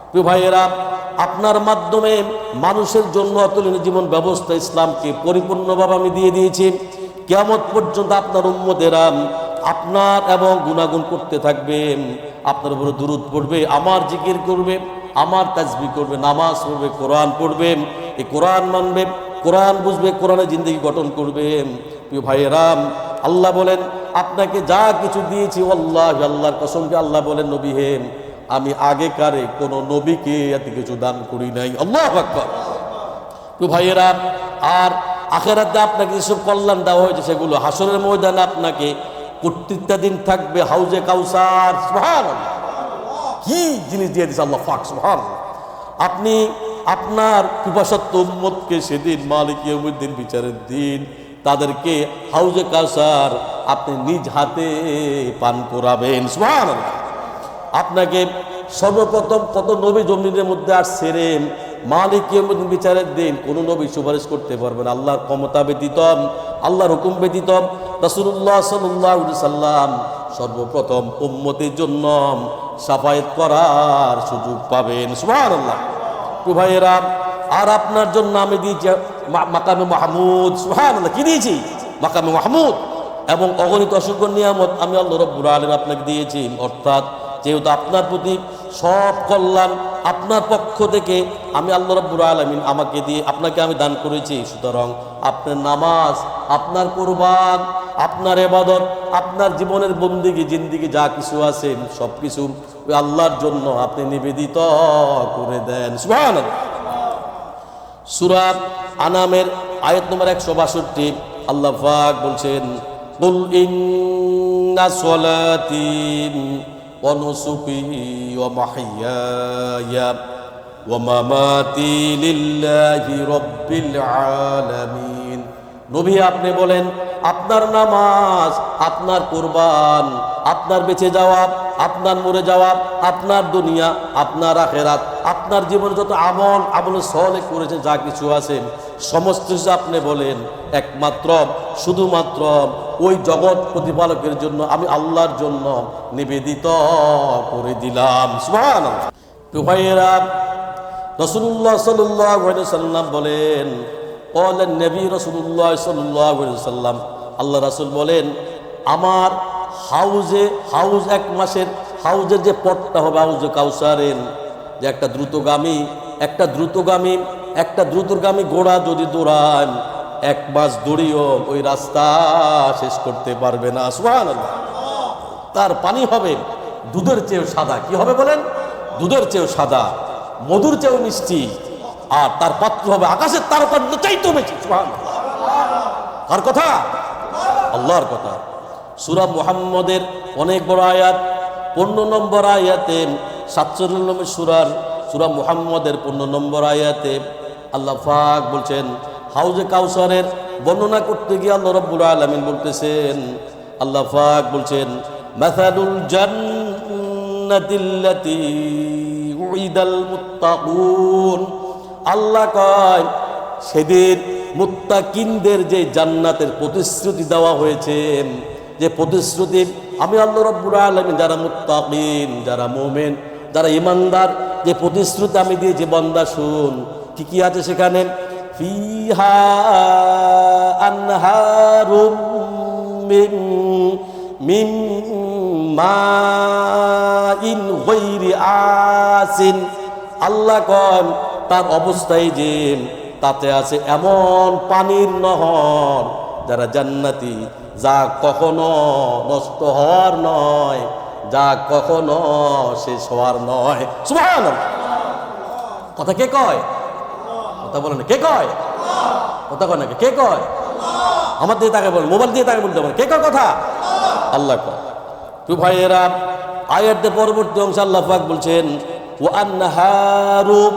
প্রিয় ভাইয়েরা, আপনার মাধ্যমে মানুষের জন্য অতুলনীয় জীবন ব্যবস্থা ইসলামকে পরিপূর্ণভাবে আমি দিয়ে দিয়েছি। কিয়ামত পর্যন্ত আপনার উম্মতেরা আপনার এবং গুনাগুন করতে থাকবে, আপনার উপরে দুরূদ পড়বে, আমার জিকির করবে, আমার তাসবিহ করবে, নামাজ পড়বে, কোরআন পড়বে, এই কোরআন মানবে, কোরআন বুঝবে, কোরআনে জিন্দগি গঠন করবে। প্রিয় ভাইয়েরা, আল্লাহ বলেন আপনাকে যা কিছু দিয়েছি, ওয়াল্লাহি, আল্লাহর কসম করে আল্লাহ বলেন, নবী হে আমি আগেকারে কোনো নবীকে এত কিছু দান করি নাই। আল্লাহু আকবার। প্রিয় ভাইয়েরা, আর আখিরাতে আপনাকে যেসব কল্যাণ দেওয়া হয়েছে, সেগুলো হাসরের ময়দানে আপনাকে কর্তৃত্বাধীন থাকবে, হাউজে কাউসার। সুবহানাল্লাহ। কি জিনিস দিয়ে দিয়েছে আল্লাহ পাক। সুবহানাল্লাহ। আপনি আপনার পিপাসার্ত উম্মতকে সেদিন মালিক ইয়াউমিদ্দিন, বিচারের দিন, তাদেরকে হাউজে কাউসার আপনি নিজ হাতে পান করাবেন। সুবহানাল্লাহ। আপনাকে সর্বপ্রথম কত নবী জমিনের মধ্যে আসছে, মালিক ইয়াউমিদ্দিন, বিচারের দিন কোন নবী সুপারিশ করতে পারবেন আল্লাহর ক্ষমতা ব্যতীত, আল্লাহর হুকুম ব্যতীত। রাসূলুল্লাহ সাল্লাল্লাহু আলাইহি সাল্লাম সর্বপ্রথম উম্মতের জন্য শাফায়াত করার সুযোগ পাবেন। সুবহানাল্লাহ। প্রিয় ভাইয়েরা, আর আপনার জন্য আমি দিয়েছি মাকামে মাহমুদ। সুবহানাল্লাহ। কি দিয়েছি? মাকামে মাহমুদ। এবং অগণিত অসংখ্য নিয়ামত আমি আল্লাহ রাব্বুল আলামিন আপনাকে দিয়েছি। অর্থাৎ যেহেতু আপনার প্রতি সব কল্যাণ আপনার পক্ষ থেকে আমি আল্লাহ রাব্বুল আলামিন আমাকে দিয়ে আপনাকে আমি দান করেছি, সুতরাং আপনার নামাজ, আপনার কুরবান, আপনার ইবাদত, আপনার জীবনের বন্দেগী জিন্দেগি যা কিছু আছে সব কিছু ওই আল্লাহর জন্য আপনি নিবেদিত করে দেন। সুবহানাল্লাহ। সূরা আনামের আয়াত নম্বর 162 আল্লাহ পাক বলছেন, কুল ইন্না সলাতি ওয়া নুসুকি ওয়া মাহইয়ায়া ওয়া মামাতি লিল্লাহি রাব্বিল আলামিন। নবী আপনি বলেন, আপনার নামাজ, আপনার কুরবান, আপনার বেঁচে যাওয়া, আপনার মরে যাওয়া, আপনার দুনিয়া, আপনার আখেরাত, আপনার জীবনে যত আমল সলেহ করেছেন, যা কিছু আছে সমস্ত কিছু আপনি বলেন একমাত্র শুধুমাত্র ওই জগৎ প্রতিপালকের জন্য, আমি আল্লাহর জন্য নিবেদিত করে দিলাম। সুবহানাল্লাহ। ভাইয়েরা, রাসূলুল্লাহ সাল্লাল্লাহু আলাইহি ওয়াসাল্লাম বলেন, বলেন নবী রাসূলুল্লাহ সাল্লাল্লাহু আলাইহি ওয়াসাল্লাম, আল্লাহ রাসূল বলেন, আমার হাউজ এক মাসের হাউজের যে পথটা হবে, হাউজে কাউসারের, যে একটা দ্রুতগামী ঘোড়া যদি দৌড়ান, এক মাস দৌড়িও ওই রাস্তা শেষ করতে পারবে না। সুবহানাল্লাহ। তার পানি হবে দুধের চেয়েও সাদা। কি হবে বলেন? দুধের চেয়েও সাদা, মধুর চেয়েও মিষ্টি, আর তার পাত্র হবে আকাশের তারকার চাইতেও বেশি। সুবহানাল্লাহ। কার কথা? আল্লাহর কথা। সূরা মুহাম্মদের অনেক বড় আয়াত, 15 নম্বর আয়াতে, 47 নম্বর সূরা মুহাম্মদের 15 নম্বর আয়াতে আল্লাহ পাক বলছেন, হাউজে কাউসারের বর্ণনা করতে গিয়ে আল্লাহ রাব্বুল আলামিন বলতেছেন, আল্লাহ পাক বলছেন, মাসালুল জান্নাতিল্লাতী উইদাল মুত্তাকুন। আল্লাহ কয়, সেদিন মুত্তাকিনদের যে জান্নাতের প্রতিশ্রুতি দেওয়া হয়েছে, যে প্রতিশ্রুতি আমি আল্লাহ রাব্বুল আলামিন, যারা মুত্তাকিন, যারা মুমিন, যারা ঈমানদার, যে প্রতিশ্রুতি আমি দিয়েছি, বান্দা শুন। কি কি আছে সেখানে? ফিহা আনহারুম মিন মাইন গায়রি আসিন। আল্লাহ কয়, তার অবস্থায় যে তাতে আছে এমন পানির নহর, যারা জান্নাতি, যা কখনো নষ্ট হওয়ার নয়, যা কখনো শেষ হওয়ার নয়। সুবহানাল্লাহ। কথা কে কয়? কথা বলেন, কে কয়? কথা কয় নাকি? কে কয়? আমার দিয়ে তাকে বলেন, মোবাইল দিয়ে তাকে বলতে পারেন, কে কয় কথা? আল্লাহ কয়। তো ভাইয়েরা, আয়াতের পরবর্তী অংশ আল্লাহ পাক বলছেন, ওয়া আনহারুম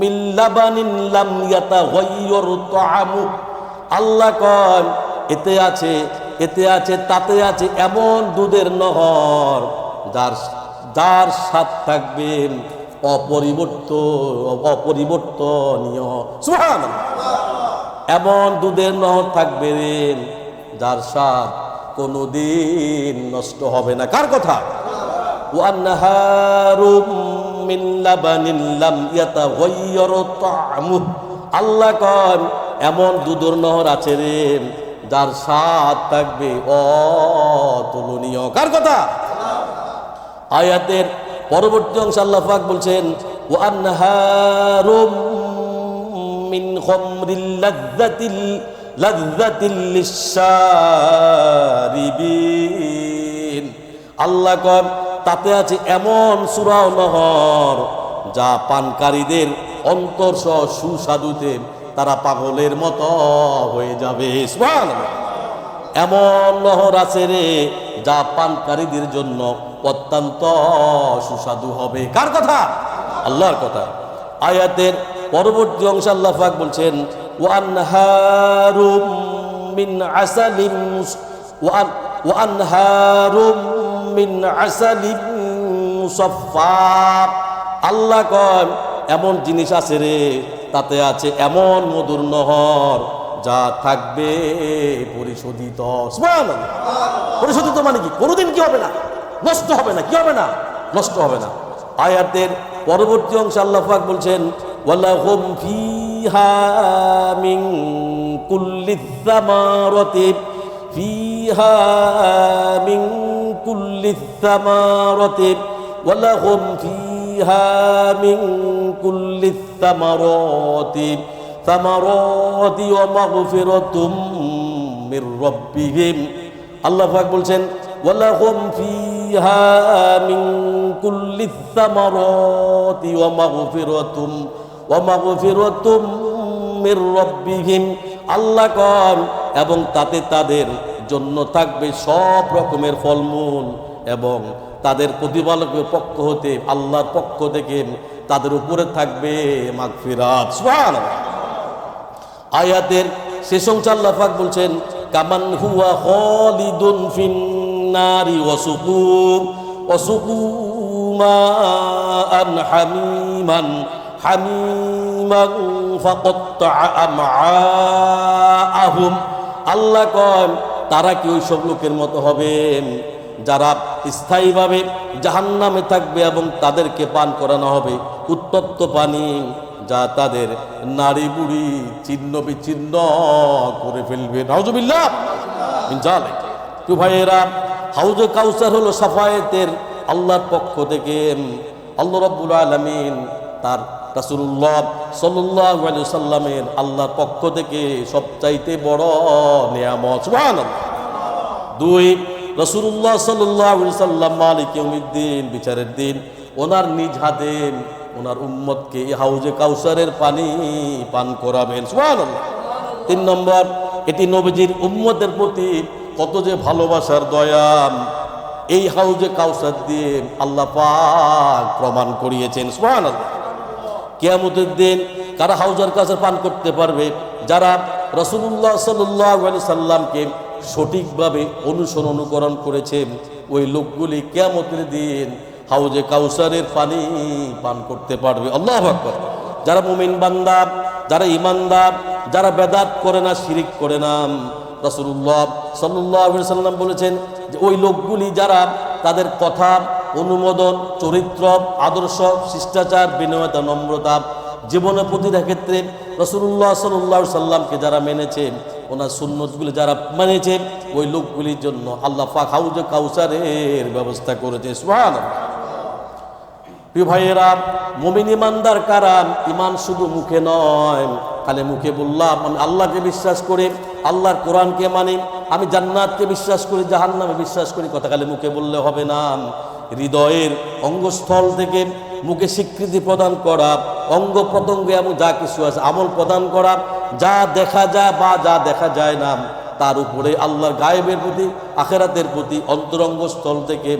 মিন লাবানিন লাম ইয়াতাগায়্যার তাআমু। আল্লাহ কয়, এতে আছে তাতে আছে এমন দুধের নহর, যার স্বাদ থাকবে অপরিবর্তনীয়। সুবহানাল্লাহ। এমন দুধের নহর থাকবে যার স্বাদ কোনোদিন নষ্ট হবে না। কার কথা? ওয়া আনহারুম মিন লাবানিন লাম ইয়াতাগায়্যার তাআমু। আল্লাহ কয়, এমন দুধের নহর আছে রে, যার স্বাদ থাকবে অতুলনীয়। কার কথা? আয়াতের পরবর্তী অংশ আল্লাহ পাক বলছেন, ওয়া আনহারুম মিন খামরিল লাযযাতিল লিশশারিবিন। আল্লাহ কয়, তাতে আছে এমন সুরাও নহর, যা পানকারীদের অন্তর সহ সুস্বাদুতে তারা পাগলের মতো হয়ে যাবে। সুবহানাল্লাহ। এমন নহর আছে রে, যা পানকারীদের জন্য অত্যন্ত সুস্বাদু হবে। কার কথা? আল্লাহর কথা। আয়াতের পরবর্তী অংশ আল্লাহ পাক বলছেন, ওয়া আনহারুম মিন আসালিন ওয়া আনহারুম মিন আসালিন মুসাফফা। আল্লাহ কয়, এমন জিনিস আছে রে, তাতে আছে এমন মধুর নহর, যা থাকবে পরিশোধিত। সুবহানাল্লাহ। পরিশোধিত মানে কি? কোনোদিন কি হবে না? নষ্ট হবে না। কি হবে না? নষ্ট হবে না। আয়াতের পরবর্তী অংশ আল্লাহ পাক বলছেন, ওয়ালাহুম ফিহা মিন কুল্লি সামারাতি ফিহা মিন কুল্লি সামারাতি ওয়ালাহুম ফিহা মিন কুল্লি সামারাতি ওয়া মাগফিরাতুম মির রাব্বিহিম। আল্লাহ পাক বলছেন, ওয়ালাহুম ফিহা মিন কুল্লি সামারাতি ওয়া মাগফিরাতুম মির রাব্বিহিম। আল্লাহ কন, এবং তাতে তাদের জন্য থাকবে সব রকমের ফলমূল, এবং তাদের প্রতিপালকের পক্ষ হতে, আল্লাহর পক্ষ থেকে তাদের উপরে থাকবে মাগফিরাত। সুবহানাল্লাহ। আয়াতের শেষ অংশে আল্লাহ পাক বলছেন, কামান হুয়া খালিদুন ফিন্নারি ওয়াসুকু মাআন হামিমান ফাকাত্তা আমআআহুম। আল্লাহ কয় তারা কি ওই সব লোকের মতো হবে যারা স্থায়ীভাবে জাহান্নামে থাকবে এবং তাদেরকে পান করানো হবে উত্তপ্ত পানি, যা তাদের নাড়ি বুড়ি ছিন্ন বিচ্ছিন্ন করে ফেলবে। নাউজুবিল্লাহ মিন যালিক। তো ভাইয়েরা, হাউজে কাউসার হলো সাফায়েতের আল্লাহর পক্ষ থেকে আল্লাহ রাব্বুল আলামিন তার রাসূলুল্লাহ সাল্লাল্লাহু আলাইহি সাল্লামের আল্লাহর পক্ষ থেকে সবচাইতে বড় নিয়ামত। সুবহানাল্লাহ। 2, রাসূলুল্লাহ সাল্লাল্লাহু আলাইহি সাল্লাম মালিক ইয়াউমিদ্দিন, বিচারের দিন, ওনার নিজ হাতে ওনার উম্মতকে এই হাউজে কাউসারের পানি পান করাবেন। সুবহানাল্লাহ। 3 নম্বর, এটি নবীজির উম্মতের প্রতি কত যে ভালোবাসার দয়া এই হাউজে কাউসার দিয়ে আল্লাহ পাক প্রমাণ করিয়েছেন। সুবহানাল্লাহ। কিয়ামতের দিন কারা হাউজের কাউসার পান করতে পারবে? যারা রাসূলুল্লাহ সাল্লাল্লাহু আলাইহি সাল্লামকে সঠিকভাবে অনুকরণ করেছে, ওই লোকগুলি কিয়ামতের দিন হাউজে কাউসারের পানি পান করতে পারবে। আল্লাহু আকবার। যারা মুমিন বান্দা, যারা ইমানদার, যারা বেদাত করে না, শিরিক করে না, রাসূলুল্লাহ সাল্লাল্লাহু আলাইহি সাল্লাম বলেছেন যে ওই লোকগুলি যারা তাদের কথা, অনুমোদন, চরিত্র, আদর্শ, শিষ্টাচার, বিনয়তা, নম্রতা, জীবনের প্রতিটা ক্ষেত্রে রাসূলুল্লাহ সাল্লাল্লাহু আলাইহি সাল্লামকে যারা মেনেছে, ওনার সুন্নতগুলি যারা মেনেছে, ওই লোকগুলির জন্য আল্লাহ পাক হাউজে কাউসারের ব্যবস্থা করেছে। সুবহানাল্লাহ। প্রিয় ভাইয়েরা, মুমিন ইমানদার কারা? ইমান শুধু মুখে নয়, খালি মুখে বললাম আমি আল্লাহকে বিশ্বাস করি, আল্লাহর কোরআনকে মানি, আমি জান্নাতকে বিশ্বাস করি, জাহান্নামে বিশ্বাস করি, কথা খালি মুখে বললে হবে না। হৃদয়ের অঙ্গস্থল থেকে মুখে স্বীকৃতি প্রদান করা, অঙ্গ প্রত্যঙ্গে এবং যা কিছু আছে আমল প্রদান করা, যা দেখা যায় বা যা দেখা যায় না তার উপরে আল্লাহর গায়েবের প্রতি, আখিরাতের প্রতি অন্তরঙ্গস্থল থেকে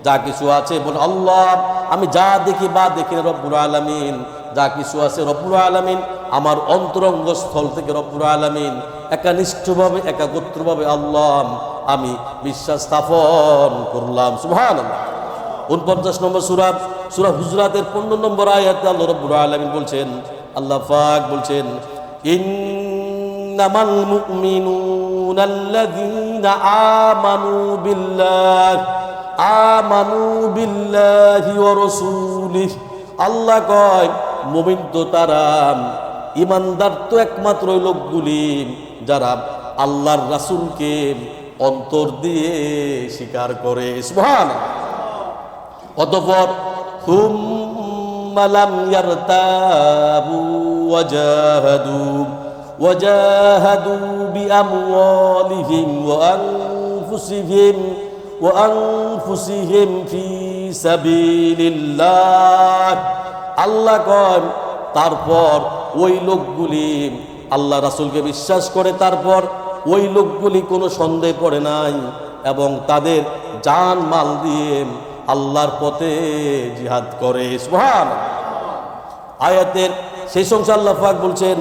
যা কিছু আছে বলে আল্লাহ আমি যা দেখি বা দেখি না, রব্বুল আলামিন যা কিছু আছে রব্বুল আলামিন আমার অন্তরঙ্গস্থল থেকে রব্বুল আলামিন একানিষ্ঠভাবে একাগ্রভাবে আল্লাহ আমি বিশ্বাস স্থাপন করলাম। সুবহানাল্লাহ। 49 নম্বর সূরা, সূরা হুজরাতের 15 নম্বর আয়াতে আল্লাহ রাব্বুল আলামিন বলছেন, আল্লাহ পাক বলছেন, ইন্নামাল মুমিনুনা আল্লাযীনা আমানু বিল্লাহি ওয়া রাসূলিহি। আল্লাহ কয় মুমিন তো তারা, ইমানদার তো একমাত্র ওই লোকগুলি যারা আল্লাহর রাসূলকে অন্তর দিয়ে স্বীকার করে। সুবহানাল্লাহ। অতঃপর থুম্মা লাম ইয়ারতাবু ওয়াজাহাদু বিআমওয়ালিহিম ওয়া আনফুসিহিম ফি সাবিলিল্লাহ। আল্লাহ কয় তারপর ওই লোকগুলি আল্লাহ রাসূলকে বিশ্বাস করে, তারপর ওই লোকগুলি কোনো সন্দেহ পড়ে নাই এবং তাদের জান মাল দিয়ে আল্লাহর পথে জিহাদ করে। সুবহানাল্লাহ। আয়াতের শেষ অংশে আল্লাহ পাক বলছেন,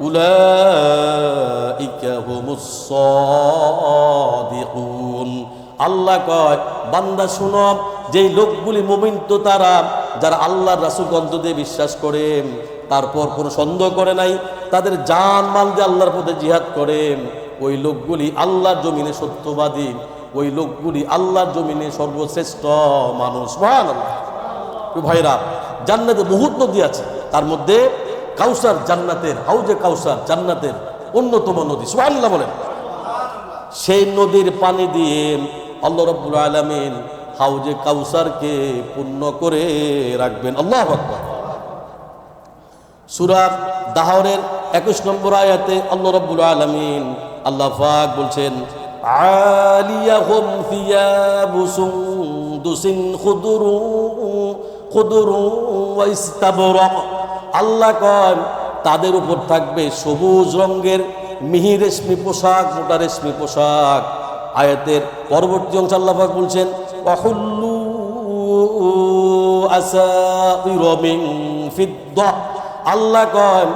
উলাইকা হুমুস সাদিকুন। আল্লাহ কয় বান্দা শুনো, যেই লোকগুলি মুমিন তো তারা যারা আল্লাহর রাসূলকে অন্তর দিয়ে বিশ্বাস করে, তারপর কোনো সন্দেহ করে নাই, তাদের জান মাল দিয়ে আল্লাহর পথে জিহাদ করে, ওই লোকগুলি আল্লাহর জমিনে সত্যবাদী, ওই লোকগুলি আল্লাহর জমিনে সর্বশ্রেষ্ঠ মানুষ। সুবহানাল্লাহ। ভাইরা, জান্নাতে বহুত নদী আছে, তার মধ্যে কাউসার জান্নাতের, হাউজে কাউসার জান্নাতের অন্যতম নদী। সুবহানাল্লাহ বলেন। সেই নদীর পানি দিয়ে আল্লাহ রাব্বুল আলামিন হাউজে কাউসারকে পূর্ণ করে রাখবেন। আল্লাহু আকবার। সূরা দাহরের 21 নম্বর আয়াতে আল্লাহ রাব্বুল আলামিন আল্লাহ পাক বলছেন, আলিয়াহুম থিয়াবু সুনদুসিন খুদরু ওয়া ইস্তাবরা। আল্লাহ কয় তাদের উপর থাকবে সবুজ রঙের মিহি রেশমি পোশাক, মোটা রেশমি পোশাক। আয়াতের পরবর্তী অংশ আল্লাহ পাক বলছেন, ওয়াহুল্লু আসাইরা মিন ফিদ্দা। আল্লাহ কয়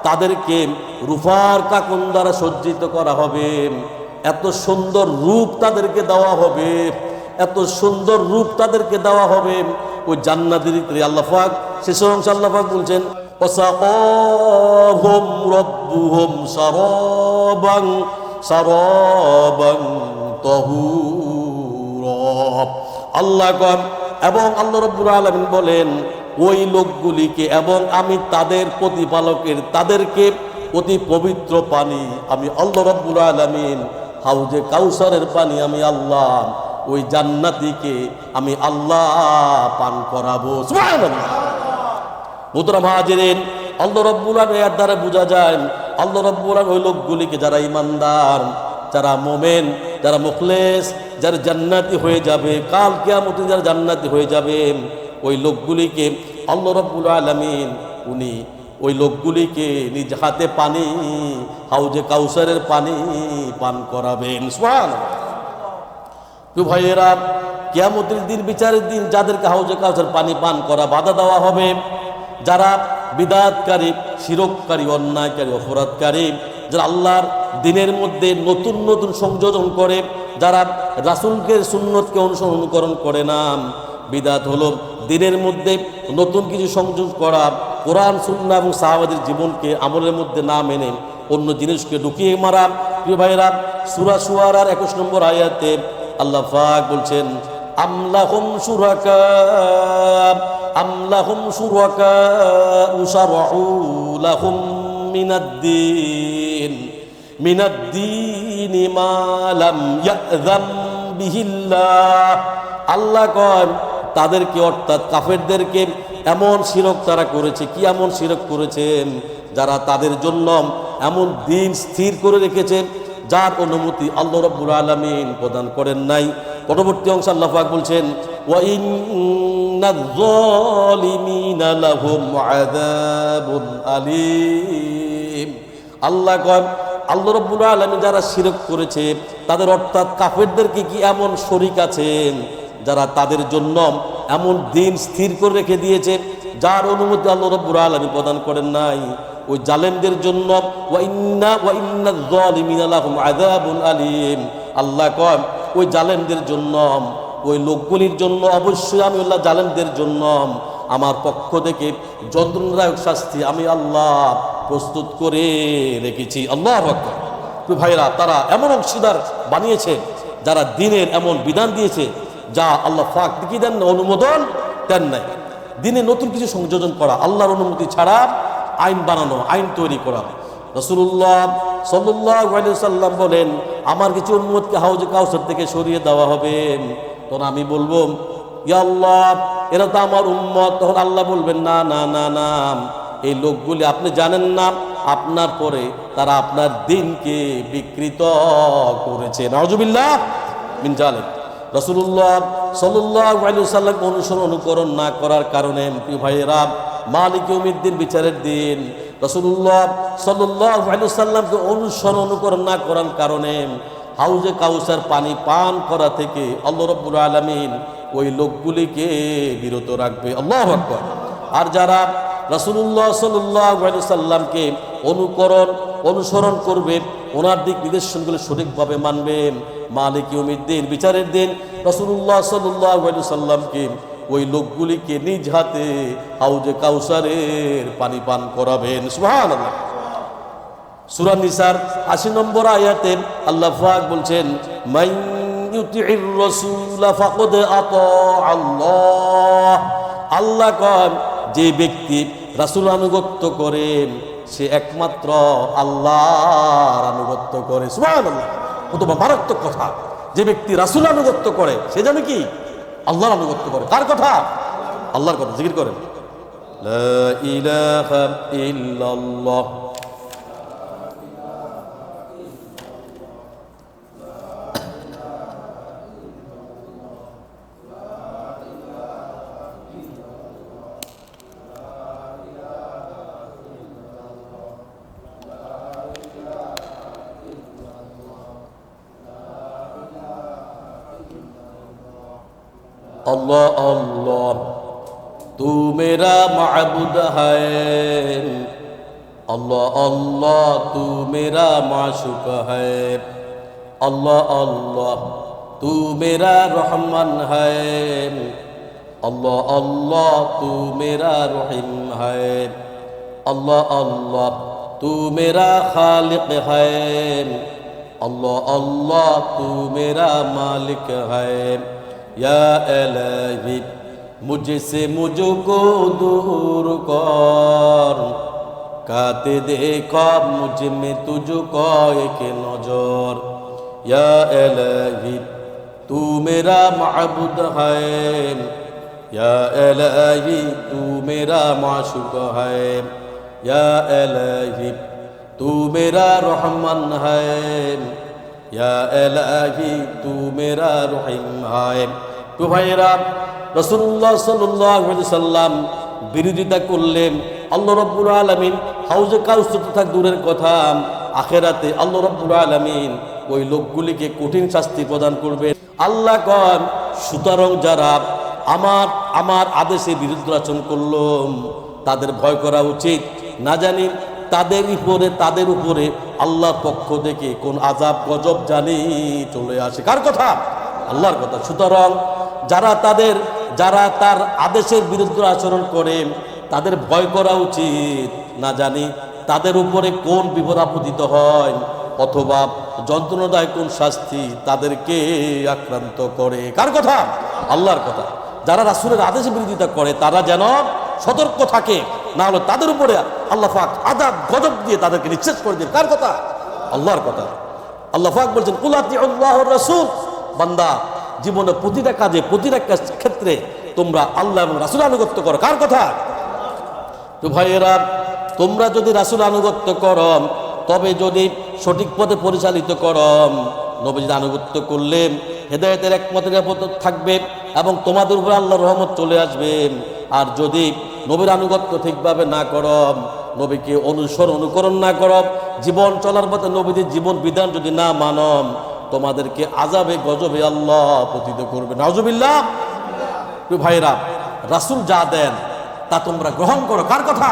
তাদেরকে রূপার কাকন দ্বারা সজ্জিত করা হবে। এত সুন্দর রূপ তাদেরকে দেওয়া হবে, এত সুন্দর রূপ তাদেরকে দেওয়া হবে। ওই জান্নাতের ভিতরে আল্লাহ পাক শেষের অংশে আল্লাহ পাক বলছেন ওয়াসাকাহুম রাব্বুহুম শারাবান শারাবান তাহুরা। আল্লাহ কন এবং আল্লাহ রাব্বুল আলামিন বলেন ওই লোকগুলিকে এবং আমি তাদের প্রতিপালকের তাদেরকে অতি পবিত্র পানি আমি আল্লাহ রাব্বুল আলামিন হাউজে কাউসারের পানি আমি আল্লাহ ওই জান্নাতীকে আমি আল্লাহ পান করাবো। সুবহানাল্লাহ। মুহতারাম হাজিরিন, আল্লাহ রাব্বুল আলামিন এর দ্বারা বোঝা যায় আল্লাহ রাব্বুল আলামিন ওই লোকগুলিকে যারা ঈমানদার, যারা মুমিন, যারা মুখলেস, যারা জান্নাতি হয়ে যাবে, কাল কিয়ামতে যারা জান্নাতি হয়ে যাবে, ওই লোকগুলিকে আল্লাহ রাব্বুল আলামিন উনি ওই লোকগুলিকে নিজ হাতে পানি হাউজে কাউসারের পানি পান করাবেন। সুবহানাল্লাহ। তো ভাইয়েরা, কিয়ামতের দিন, বিচারের দিন যাদেরকে হাউজে কাউসার পানি পান করা বাধা দেওয়া হবে, যারা বিদআতকারী, শিরককারী, অন্যায়কারী, অপরাধকারী, যারা আল্লাহর দিনের মধ্যে নতুন নতুন সংযোজন করে, যারা রাসূলকে সুন্নতকে অনুসরণ করে না, বিদআত হলো দিনের মধ্যে নতুন কিছু সংযোগ করা, কোরআন সুন্নাহ এবং সাহাবাদের জীবনকে আমলের মধ্যে না মেনে অন্য জিনিসকে ঢুকিয়ে মারা। প্রিয় ভাইরা, সূরা শুআরার 21 নম্বর আয়াতে আল্লাহ পাক বলছেন আমলাহুম শুরাকা শারউ লাহুম মিনাদ-দীন মা লাম ইয়াযাম বিহিল্লাহ। আল্লাহ কয় তাদেরকে অর্থাৎ কাফেরদেরকে এমন শিরক তারা করেছে। কি এমন শিরক করেছেন? যারা তাদের জন্য এমন দিন স্থির করে রেখেছে যার অনুমতি আল্লাহ রাব্বুল আলামিন প্রদান করেন নাই। পরবর্তী অংশ আল্লাহ পাক বলছেন ওয়া ইন্নায-যালিমিনা লাহুম আযাবুন আলীম। আল্লাহ কয় আল্লাহ রাব্বুল আলামিন যারা শিরক করেছে তাদের অর্থাৎ কাফেরদেরকে কি এমন শরীক আছেন যারা তাদের জন্য এমন দিন স্থির করে রেখে দিয়েছে যার অনুমতি আল্লাহ রাব্বুল আলামিন প্রদান করেন নাই। ওই জালেমদের জন্য ওয়া ইন্নায-যালিমিনা লাহুম আযাবুন আলীম। আল্লাহ কয় ওই জালেমদের জন্য, ওই লোকগুলির জন্য অবশ্যই আমি আল্লাহ জালেমদের জন্য আমার পক্ষ থেকে যন্ত্রণাদায়ক শাস্তি আমি আল্লাহ প্রস্তুত করে রেখেছি। আল্লাহু আকবার। তো ভাইরা, তারা এমন অংশীদার বানিয়েছে যারা দিনের এমন বিধান দিয়েছে যা আল্লাহ পাক কি দেন না, অনুমোদন দেন নাই। দিনে নতুন কিছু সংযোজন করা, আল্লাহর অনুমতি ছাড়া আইন বানানো, আইন তৈরি করা। রাসূলুল্লাহ সাল্লাল্লাহু আলাইহি ওয়াসাল্লাম বলেন আমার কিছু উম্মতকে হাউজে কাউসার থেকে সরিয়ে দেওয়া হবে। তখন আমি বলবো ইয়া আল্লাহ এরা তো আমার উম্মত। তখন আল্লাহ বলবেন না না না না, এই লোকগুলি আপনি জানেন না আপনার পরে তারা আপনার দ্বীনকে বিকৃত করেছে। নাউজুবিল্লাহ মিন জালিক। রাসূলুল্লাহ সাল্লাল্লাহু আলাইহি ওয়াসাল্লামকে অনুকরণ না করার কারণে প্রিয় ভাইয়েরা, মালিক ইয়াউমিদ্দিন বিচারের দিন রাসূলুল্লাহ সাল্লাল্লাহু আলাইহি ওয়াসাল্লামকে অনুকরণ না করার কারণে হাউজে কাউসার পানি পান করা থেকে আল্লাহ রাব্বুল আলামিন ওই লোকগুলিকে বিরত রাখবে। আল্লাহু আকবার। আর যারা রাসূলুল্লাহ সাল্লাল্লাহু আলাইহি ওয়াসাল্লামকে অনুসরণ করবে, ওনার দিক নির্দেশনগুলো সঠিকভাবে মানবে, মালিক ইয়াউমিদ্দিন বিচারের দিন রাসূলুল্লাহ সাল্লাল্লাহু আলাইহি ওয়াসাল্লামকে ওই লোকগুলিকে নিজ হাতে হাউজে কাউসারের পানি পান করাবেন। সুবহানাল্লাহ। সূরা নিসার ৮০ নম্বর আয়াতে আল্লাহ পাক বলছেন মান ইউতিইর রাসূলা ফাকাদ আতা আল্লাহ। আল্লাহ কন যে ব্যক্তি রাসূল আনুগত্য করে সে একমাত্র আল্লাহর আনুগত্য করে। সুবহানাল্লাহ। কত মারাত্মক কথা। যে ব্যক্তি রাসূল আনুগত্য করে সে যেন কি আল্লাহর আনুগত্য করে। কার কথা? আল্লাহর কথা। জিকির করেন লা ইলাহা ইল্লাল্লাহ। अल्लाह अल्लाह तू मेरा माबूद है, अल्लाह अल्लाह तू मेरा माशूक है, अल्लाह अल्लाह तू मेरा रहमान है, अल्लाह अल्लाह तू मेरा रहीम है, अल्लाह अल्लाह तू मेरा खालिक है, अल्लाह अल्लाह तू मेरा मालिक है। या इलाही मुझसे मुझको दूर कर, काते देखा मुझ में तुझको एक नजर। या इलाही तू मेरा माबूद है, या इलाही तू मेरा माशूक है, या इलाही तू मेरा रहमान है, या इलाही तू मेरा रहीम है। तो भाईरा রাসূলুল্লাহ সাল্লাল্লাহু আলাইহি সাল্লাম বিরোধিতা করলেন। আল্লাহ রাব্বুল আলামিন হাউজে কাউসার থাক দূরের কথা, আখিরাতে আল্লাহ রাব্বুল আলামিন ওই লোকগুলিকে কঠিন শাস্তি প্রদান করবেন। আল্লাহ কন সুতরাং যারা আমার আদেশে বিরুদ্ধ আচরণ করলো তাদের ভয় করা উচিত, না জানি তাদের উপরে আল্লাহর পক্ষ থেকে কোন আযাব গজব জানি চলে আসে। কার কথা? আল্লাহর কথা। সুতরাং যারা তার আদেশের বিরুদ্ধে আচরণ করে তাদের ভয় করা উচিত, না জানি তাদের উপরে কোন বিপদ আপতিত হয় অথবা যন্ত্রণাদায়ক কোন শাস্তি তাদেরকে আক্রান্ত করে। কার কথা? আল্লাহর কথা। যারা রাসূলের আদেশের বিরোধিতা করে তারা যেন সতর্ক থাকে, না হলে তাদের উপরে আল্লাহ পাক আযাব গজব দিয়ে তাদেরকে নিঃশেষ করে দেন। কার কথা? আল্লাহর কথা। আল্লাহ পাক বলছেন কুল আতিউল্লাহ ওয়ার রাসূল, বান্দা জীবনে প্রতিটা কাজে প্রতিটা ক্ষেত্রে তোমরা আল্লাহ এবং রাসূল আনুগত্য করো। কার কথা? তো ভাইয়েরা, তোমরা যদি রাসূল আনুগত্য করো, তবে যদি সঠিক পথে পরিচালিত করো, নবীর আনুগত্য করলে হেদায়েতের একমাত্র নিরাপদ থাকবে এবং তোমাদের উপর আল্লাহর রহমত চলে আসবে। আর যদি নবীর আনুগত্য ঠিকভাবে না করো, নবীকে অনুকরণ না করো, জীবন চলার পথে নবীদের জীবন বিধান যদি না মানো, তোমাদেরকে আযাবে গজবে আল্লাহ পতিত করবে। নাউজুবিল্লাহ। ভাইরা, রাসূল যা দেন তা তোমরা গ্রহণ করো। কার কথা?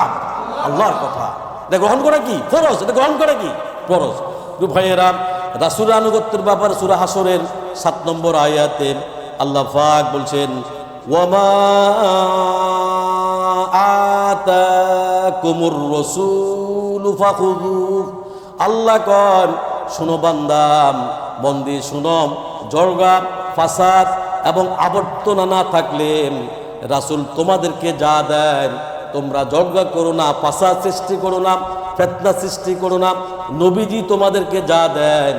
আল্লাহর কথা। এটা গ্রহণ করা কি ফরজ, এটা গ্রহণ করা কি ফরজ। ভাইয়েরা, রাসূলের আনুগত্যের ব্যাপারে সূরা হাসরের 7 নম্বর আয়াতে আল্লাহ পাক বলছেন ওয়ামা আতাকুমুর রাসূলু ফাখুযু। আল্লাহ কন শুনো বান্দা, মন দিয়ে শুনো, জরগা ফাসাদ এবং আবর্তনা না থাকলে রাসূল তোমাদেরকে যা দেন তোমরা জরগা করো না, ফাসাদ সৃষ্টি করো না, ফিতনা সৃষ্টি করো না। নবীজি তোমাদেরকে যা দেন,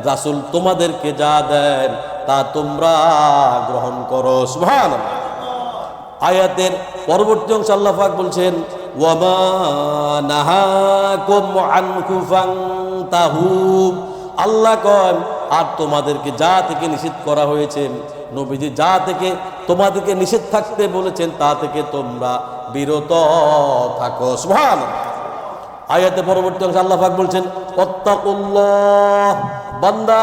রাসূল তোমাদেরকে যা দেন তা তোমরা গ্রহণ করো। সুবহানাল্লাহ। আয়াতের পরবর্তী অংশে আল্লাহ পাক বলছেন ওয়ামা নাহাকুম আনহু ফান্তাহু। আল্লাহ কন আর তোমাদেরকে যা থেকে নিষেধ করা হয়েছে, নবীজি যা থেকে তোমাদেরকে নিষেধ থাকতে বলেছেন তা থেকে তোমরা বিরত থাকো। সুবহানাল্লাহ। আয়াতে পরবর্তী অংশে আল্লাহ পাক বলছেন ওয়াত্তাকুল্লাহ। বান্দা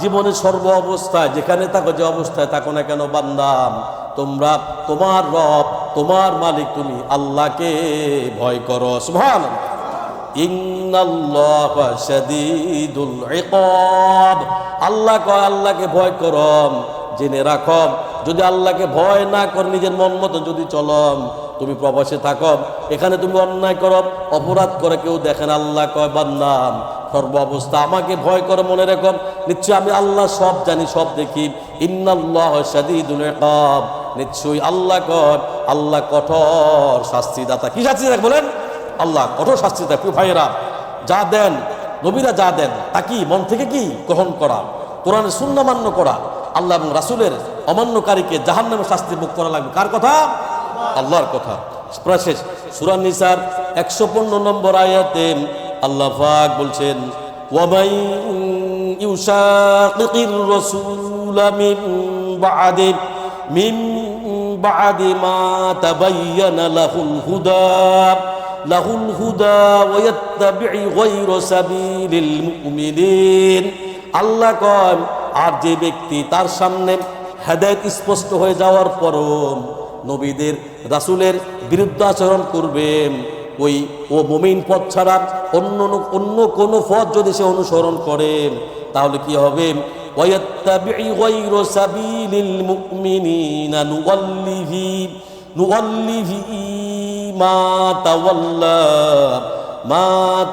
জীবনের সর্ব অবস্থায় যেখানে থাকো, যে অবস্থায় থাকো না কেন, বান্দা তোমরা তোমার রব, তোমার মালিক তুমি আল্লাহকে ভয় করো। সুবহানাল্লাহ। ইন্নাল্লাহা শাদীদুল ইকাব। আল্লাহ কয় আল্লাহকে ভয় করো। জেনে রাখো, যদি আল্লাহকে ভয় না করে নিজের মন মতো যদি চলো, তুমি প্রবাসে থাকো, এখানে তুমি অন্যায় করো, অপরাধ করে কেউ দেখেন, আল্লাহ কয় বান্দা সর্ব অবস্থা আমাকে ভয় করে, মনে রেখো নিশ্চয় আমি আল্লাহ সব জানি, সব দেখি। ইন্নাল্লাহা শাদীদুল ইকাব। নিশ্চয়ই আল্লাহ কয় আল্লাহ কঠোর শাস্তিদাতা। কি শাস্তি দেখ বলেন? আল্লাহ কঠোর শাস্তি দেয়। ভাইয়েরা, যা দেন নবীরা যা দেন তা কি মন থেকে কি গ্রহণ করা, কোরআনের সুন্নাহ মান্য করা, আল্লাহ এবং রাসূলের অমান্যকারীকে জাহান্নামের শাস্তি ভোগ করা লাগবে। কার কথা? আল্লাহর কথা। প্রায় শেষ। সূরা নিসার 115 নম্বর আয়াতে আল্লাহ পাক বলছেন ওয়ামাই ইউশাকিকির রাসূলা মিন বা'দি মা তাবায়্যানা লাহুল হুদা ওয়া ইয়াত্তাবি গায়রা সাবিলিল মুমিনিন। আল্লাহ কয় আর যে ব্যক্তি তার সামনে হেদায়েত স্পষ্ট হয়ে যাওয়ার পরও নবীদের রাসূলের বিরুদ্ধে আচরণ করবে, ও মুমিন পথ ছাড়া অন্য কোনো পথ যদি সে অনুসরণ করে, তাহলে কি হবে? ওয়ায়াত্তাবি'ু গায়রা সাবিলিল মুমিনিনা নুওয়াল্লিহি মা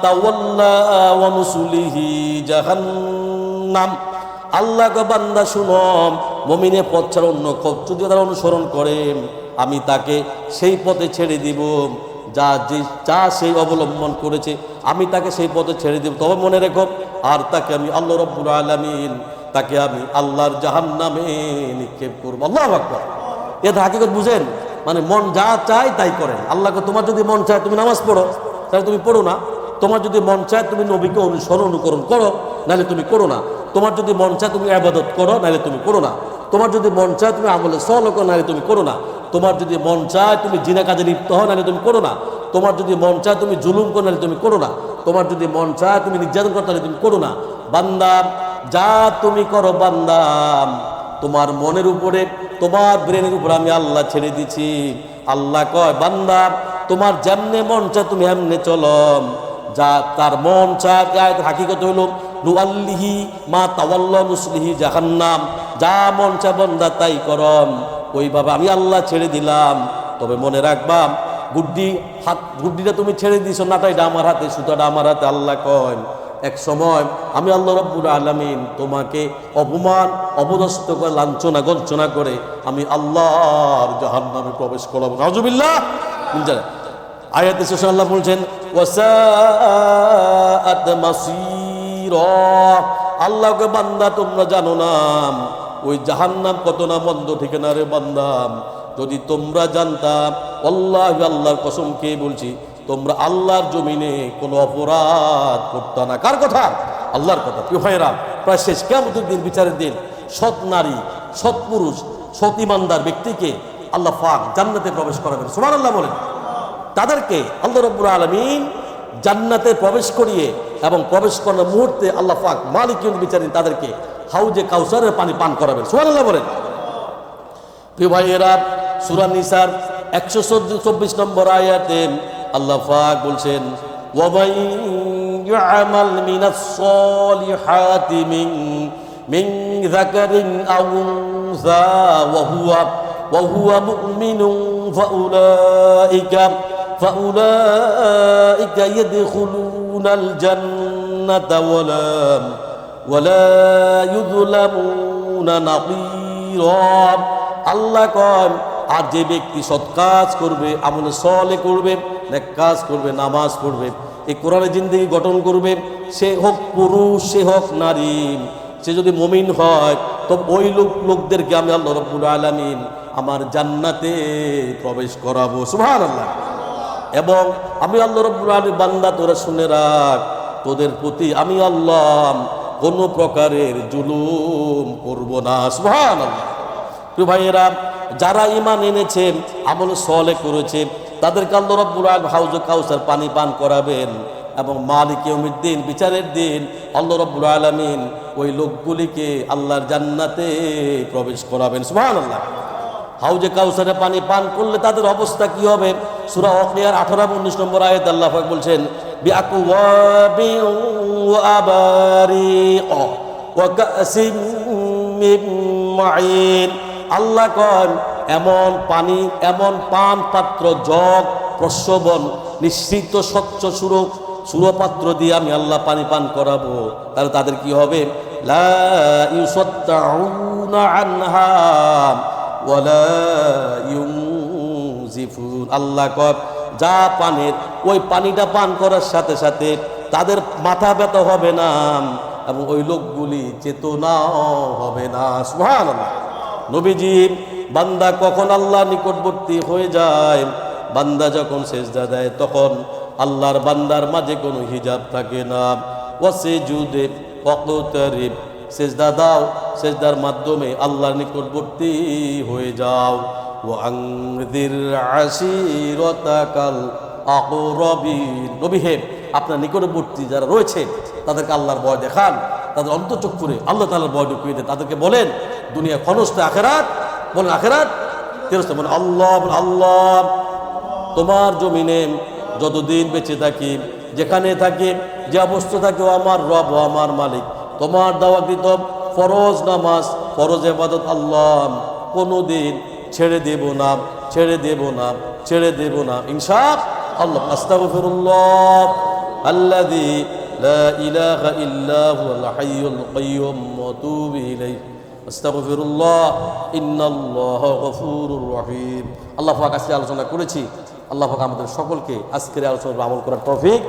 তাওয়াল্লা ওয়া নুসলিহি জাহান্নাম। আল্লাহ গো বান্দা শুনো, মুমিনের পথ ছাড়া অন্য পথ যদি তারা অনুসরণ করে, আমি তাকে সেই পথে ছেড়ে দিব যা সেই অবলম্বন করেছে, আমি তাকে সেই পথে ছেড়ে দিব। তবে মনে রেখো, আর তাকে আমি আল্লাহ রাব্বুল আলামিন, তাকে আমি আল্লাহর জাহান্নামে নিক্ষেপ করব। আল্লাহু আকবার। এর হাকিকত বুঝেন? মানে মন যা চায় তাই করেন। আল্লাহকে তোমার যদি মন চায় তুমি নামাজ পড়ো, তাহলে তুমি পড়ো না। তোমার যদি মন চায় তুমি নবীকে অনুকরণ করো, নাহলে তুমি করো না। তোমার যদি মন চায় তুমি ইবাদত করো, নাহলে তুমি করো না। তোমার যদি মন চায় তুমি আমলে সওয়াল করো, নাহলে তুমি করো না। তোমার যদি মন চায় তুমি জিনা কাজে লিপ্ত হও, নাহলে তুমি করো না। তোমার যদি মন চায় তুমি জুলুম করো, নাহলে তুমি করো না। তোমার যদি মন চায় তুমি নির্যাতন করো, তাহলে তুমি করো না। বান্দা যা তুমি করো বান্দা, তোমার মনের উপরে, তোমার ব্রেনের উপরে আমি আল্লাহ ছেড়ে দিছি। আল্লাহ কয় বান্দা তোমার যেমনে মন চায় তুমি এমনে চলো। যা তার মন চায়, হাকিকত হইল নুআল্লিহি মা তাওয়াল্লা নুসলিহি জাহান্নাম। যা মন চায় বান্দা তাই করম, ওইভাবে আমি আল্লাহ ছেড়ে দিলাম। তবে মনে রাখবা, গুড্ডিটা তুমি ছেড়ে দিছো, নাটাইটা আমার হাতে, সুতাটা আমার হাতে। আল্লাহ কয় এক সময় আমি আল্লাহ রাব্বুল আলামিন তোমাকে অপমান অপদস্থ করে, লাঞ্ছনা গঞ্চনা করে আমি আল্লাহর জাহান্নামে প্রবেশ করাবো। নাউজুবিল্লাহ। আয়াতে শেষে আল্লাহ বলছেন ওয়াসাআত মাসীরা। আল্লাহকে বান্দা তোমরা জানো না ওই জাহান্নাম কত না মন্দ ঠিকানা রে বান্দা। যদি তোমরা জানতাম, আল্লাহ আল্লাহর কসম খেয়ে বলছি, তোমরা আল্লাহর জমিনে কোনো অপরাধ করতে না। কার কথা? আল্লাহর কথা। প্রিয় ভাইরা, প্রায় শেষ কিয়ামতের দিন, বিচারের দিন, সৎ নারী, সৎ পুরুষ, সৎ ঈমানদার ব্যক্তিকে আল্লাহ পাক জান্নাতে প্রবেশ করাবেন। সুবহানাল্লাহ বলেন। তাদেরকে আল্লাহ রাব্বুল আলামিন জান্নাতে প্রবেশ করিয়ে এবং প্রবেশ করার মুহূর্তে আল্লাহ পাক মালিক ইয়াউমিল বিচারিন তাদেরকে হাউজে কাউসারের পানি পান করাবেন। সুবহানাল্লাহ বলেন। প্রিয় ভাইয়েরা, সূরা নিসার 124 নম্বর আয়াতে আল্লাহ পাক বলছেন ওয়া মান ইয়ামাল মিনাস সলিহাতি মিন যাকারিন আও উনসা ওয়া হুয়া মুমিনুন ফাউলাইকা ইয়াদখুলুনাল জান্নাতা ওয়ালা ইউযলামুনা নাকিরা। আল্লাহ কন, আর যে ব্যক্তি সৎ কাজ করবে, আমলে সলে করবে, নেক কাজ করবে, নামাজ পড়বে, এই কোরআনের জিন্দেগি গঠন করবে, সে হোক পুরুষ সে হোক নারী, সে যদি মুমিন হয়, তো ওই লোকদেরকে আমি আল্লাহ রাব্বুল আলামিন আমার জান্নাতে প্রবেশ করাবো। সুবহানাল্লাহ। এবং আমি আল্লাহ রাব্বুল আলামিন, বান্দা তোরা শুনে রাখ, তোদের প্রতি আমি আল্লাহ কোনো প্রকারের জুলুম করব না। সুবহানাল্লাহ। প্রিয় ভাইয়েরা, যারা ঈমান এনেছে, আমল সলে করেছে, তাদেরকে আল্লাহ রাব্বুল আলামিন হাউজে কাউসার পানি পান করাবেন। এবং মালিক ইয়াউমিদ দিন, বিচারের দিন, আল্লাহ রাব্বুল আলামিন ওই লোকগুলিকে আল্লাহর জান্নাতে প্রবেশ করাবেন। সুবহানাল্লাহ। হাউজে কাউসারে পানি পান করলে তাদের অবস্থা কি হবে? সূরা ওয়াকিয়ার 18 এবং 19 নম্বর আয়াতে আল্লাহ পাক বলছেন বিআকওয়াবিন ওয়া আবারিক ওয়া কাসিম মিন মাইন। আল্লাহ কন, এমন পানি, এমন পান পাত্র, জগ, প্রস্রবণ নিশ্চিত স্বচ্ছ সুরপাত্র দিয়ে আমি আল্লাহ পানি পান করাবো। তাহলে তাদের কি হবে? লা ইউসাত্তাউনা আনহা ওয়ালা ইউনজিফুন। আল্লাহ কন, যা পানের, ওই পানিটা পান করার সাথে সাথে তাদের মাথা ব্যথা হবে না এবং ওই লোকগুলি চেতনাও হবে না। সুবহানাল্লাহ। নবীজি, বান্দা কখন আল্লাহর নিকটবর্তী হয়ে যায়? বান্দা যখন সেজদা দেয়, তখন আল্লাহর বান্দার মাঝে কোনো হিজাব থাকে না। ওয়াসজুদে ওয়াকতারিব, সেজদা দাও, সেজদার মাধ্যমে আল্লাহর নিকটবর্তী হয়ে যাও। ওয়া আনযির আশিরাতাকাল আকরাবিন। নবী হে, আপনার নিকটবর্তী যারা রয়েছে তাদেরকে আল্লাহর ভয় দেখান, তাদের অন্তঃচক্ষুরে আল্লাহ তাআলার ভয় ঢুকিয়ে দেন। তাদেরকে বলেন দুনিয়া ক্ষণস্থায়ী, আখিরাত বলেন আখিরাত চিরস্থায়ী। বলেন আল্লাহ, আল্লাহ তোমার জমিনে যতদিন বেঁচে থাকি, যেখানে থাকি, যে অবস্থা থাকে, ও আমার রব, ও আমার মালিক, তোমার দাওয়াকৃত ফরজ নামাজ, ফরজ ইবাদত আল্লাহ কোনোদিন ছেড়ে দেব না, ছেড়ে দেব না, ছেড়ে দেব না ইনশাআল্লাহ। আস্তাগফিরুল্লাহ আল্লাযী লা ইলাহা ইল্লা হুয়াল হাইয়ুল কাইয়্যুম ওয়া আতুবু ইলাইহি। আস্তাগফিরুল্লাহ ইন্নাল্লাহা গফুরুর রহিম। আল্লাহ পাক আজকে আলোচনা করেছি, আল্লাহ পাক আমাদের সকলকে আজকের আলোচনার আমল করার তৌফিক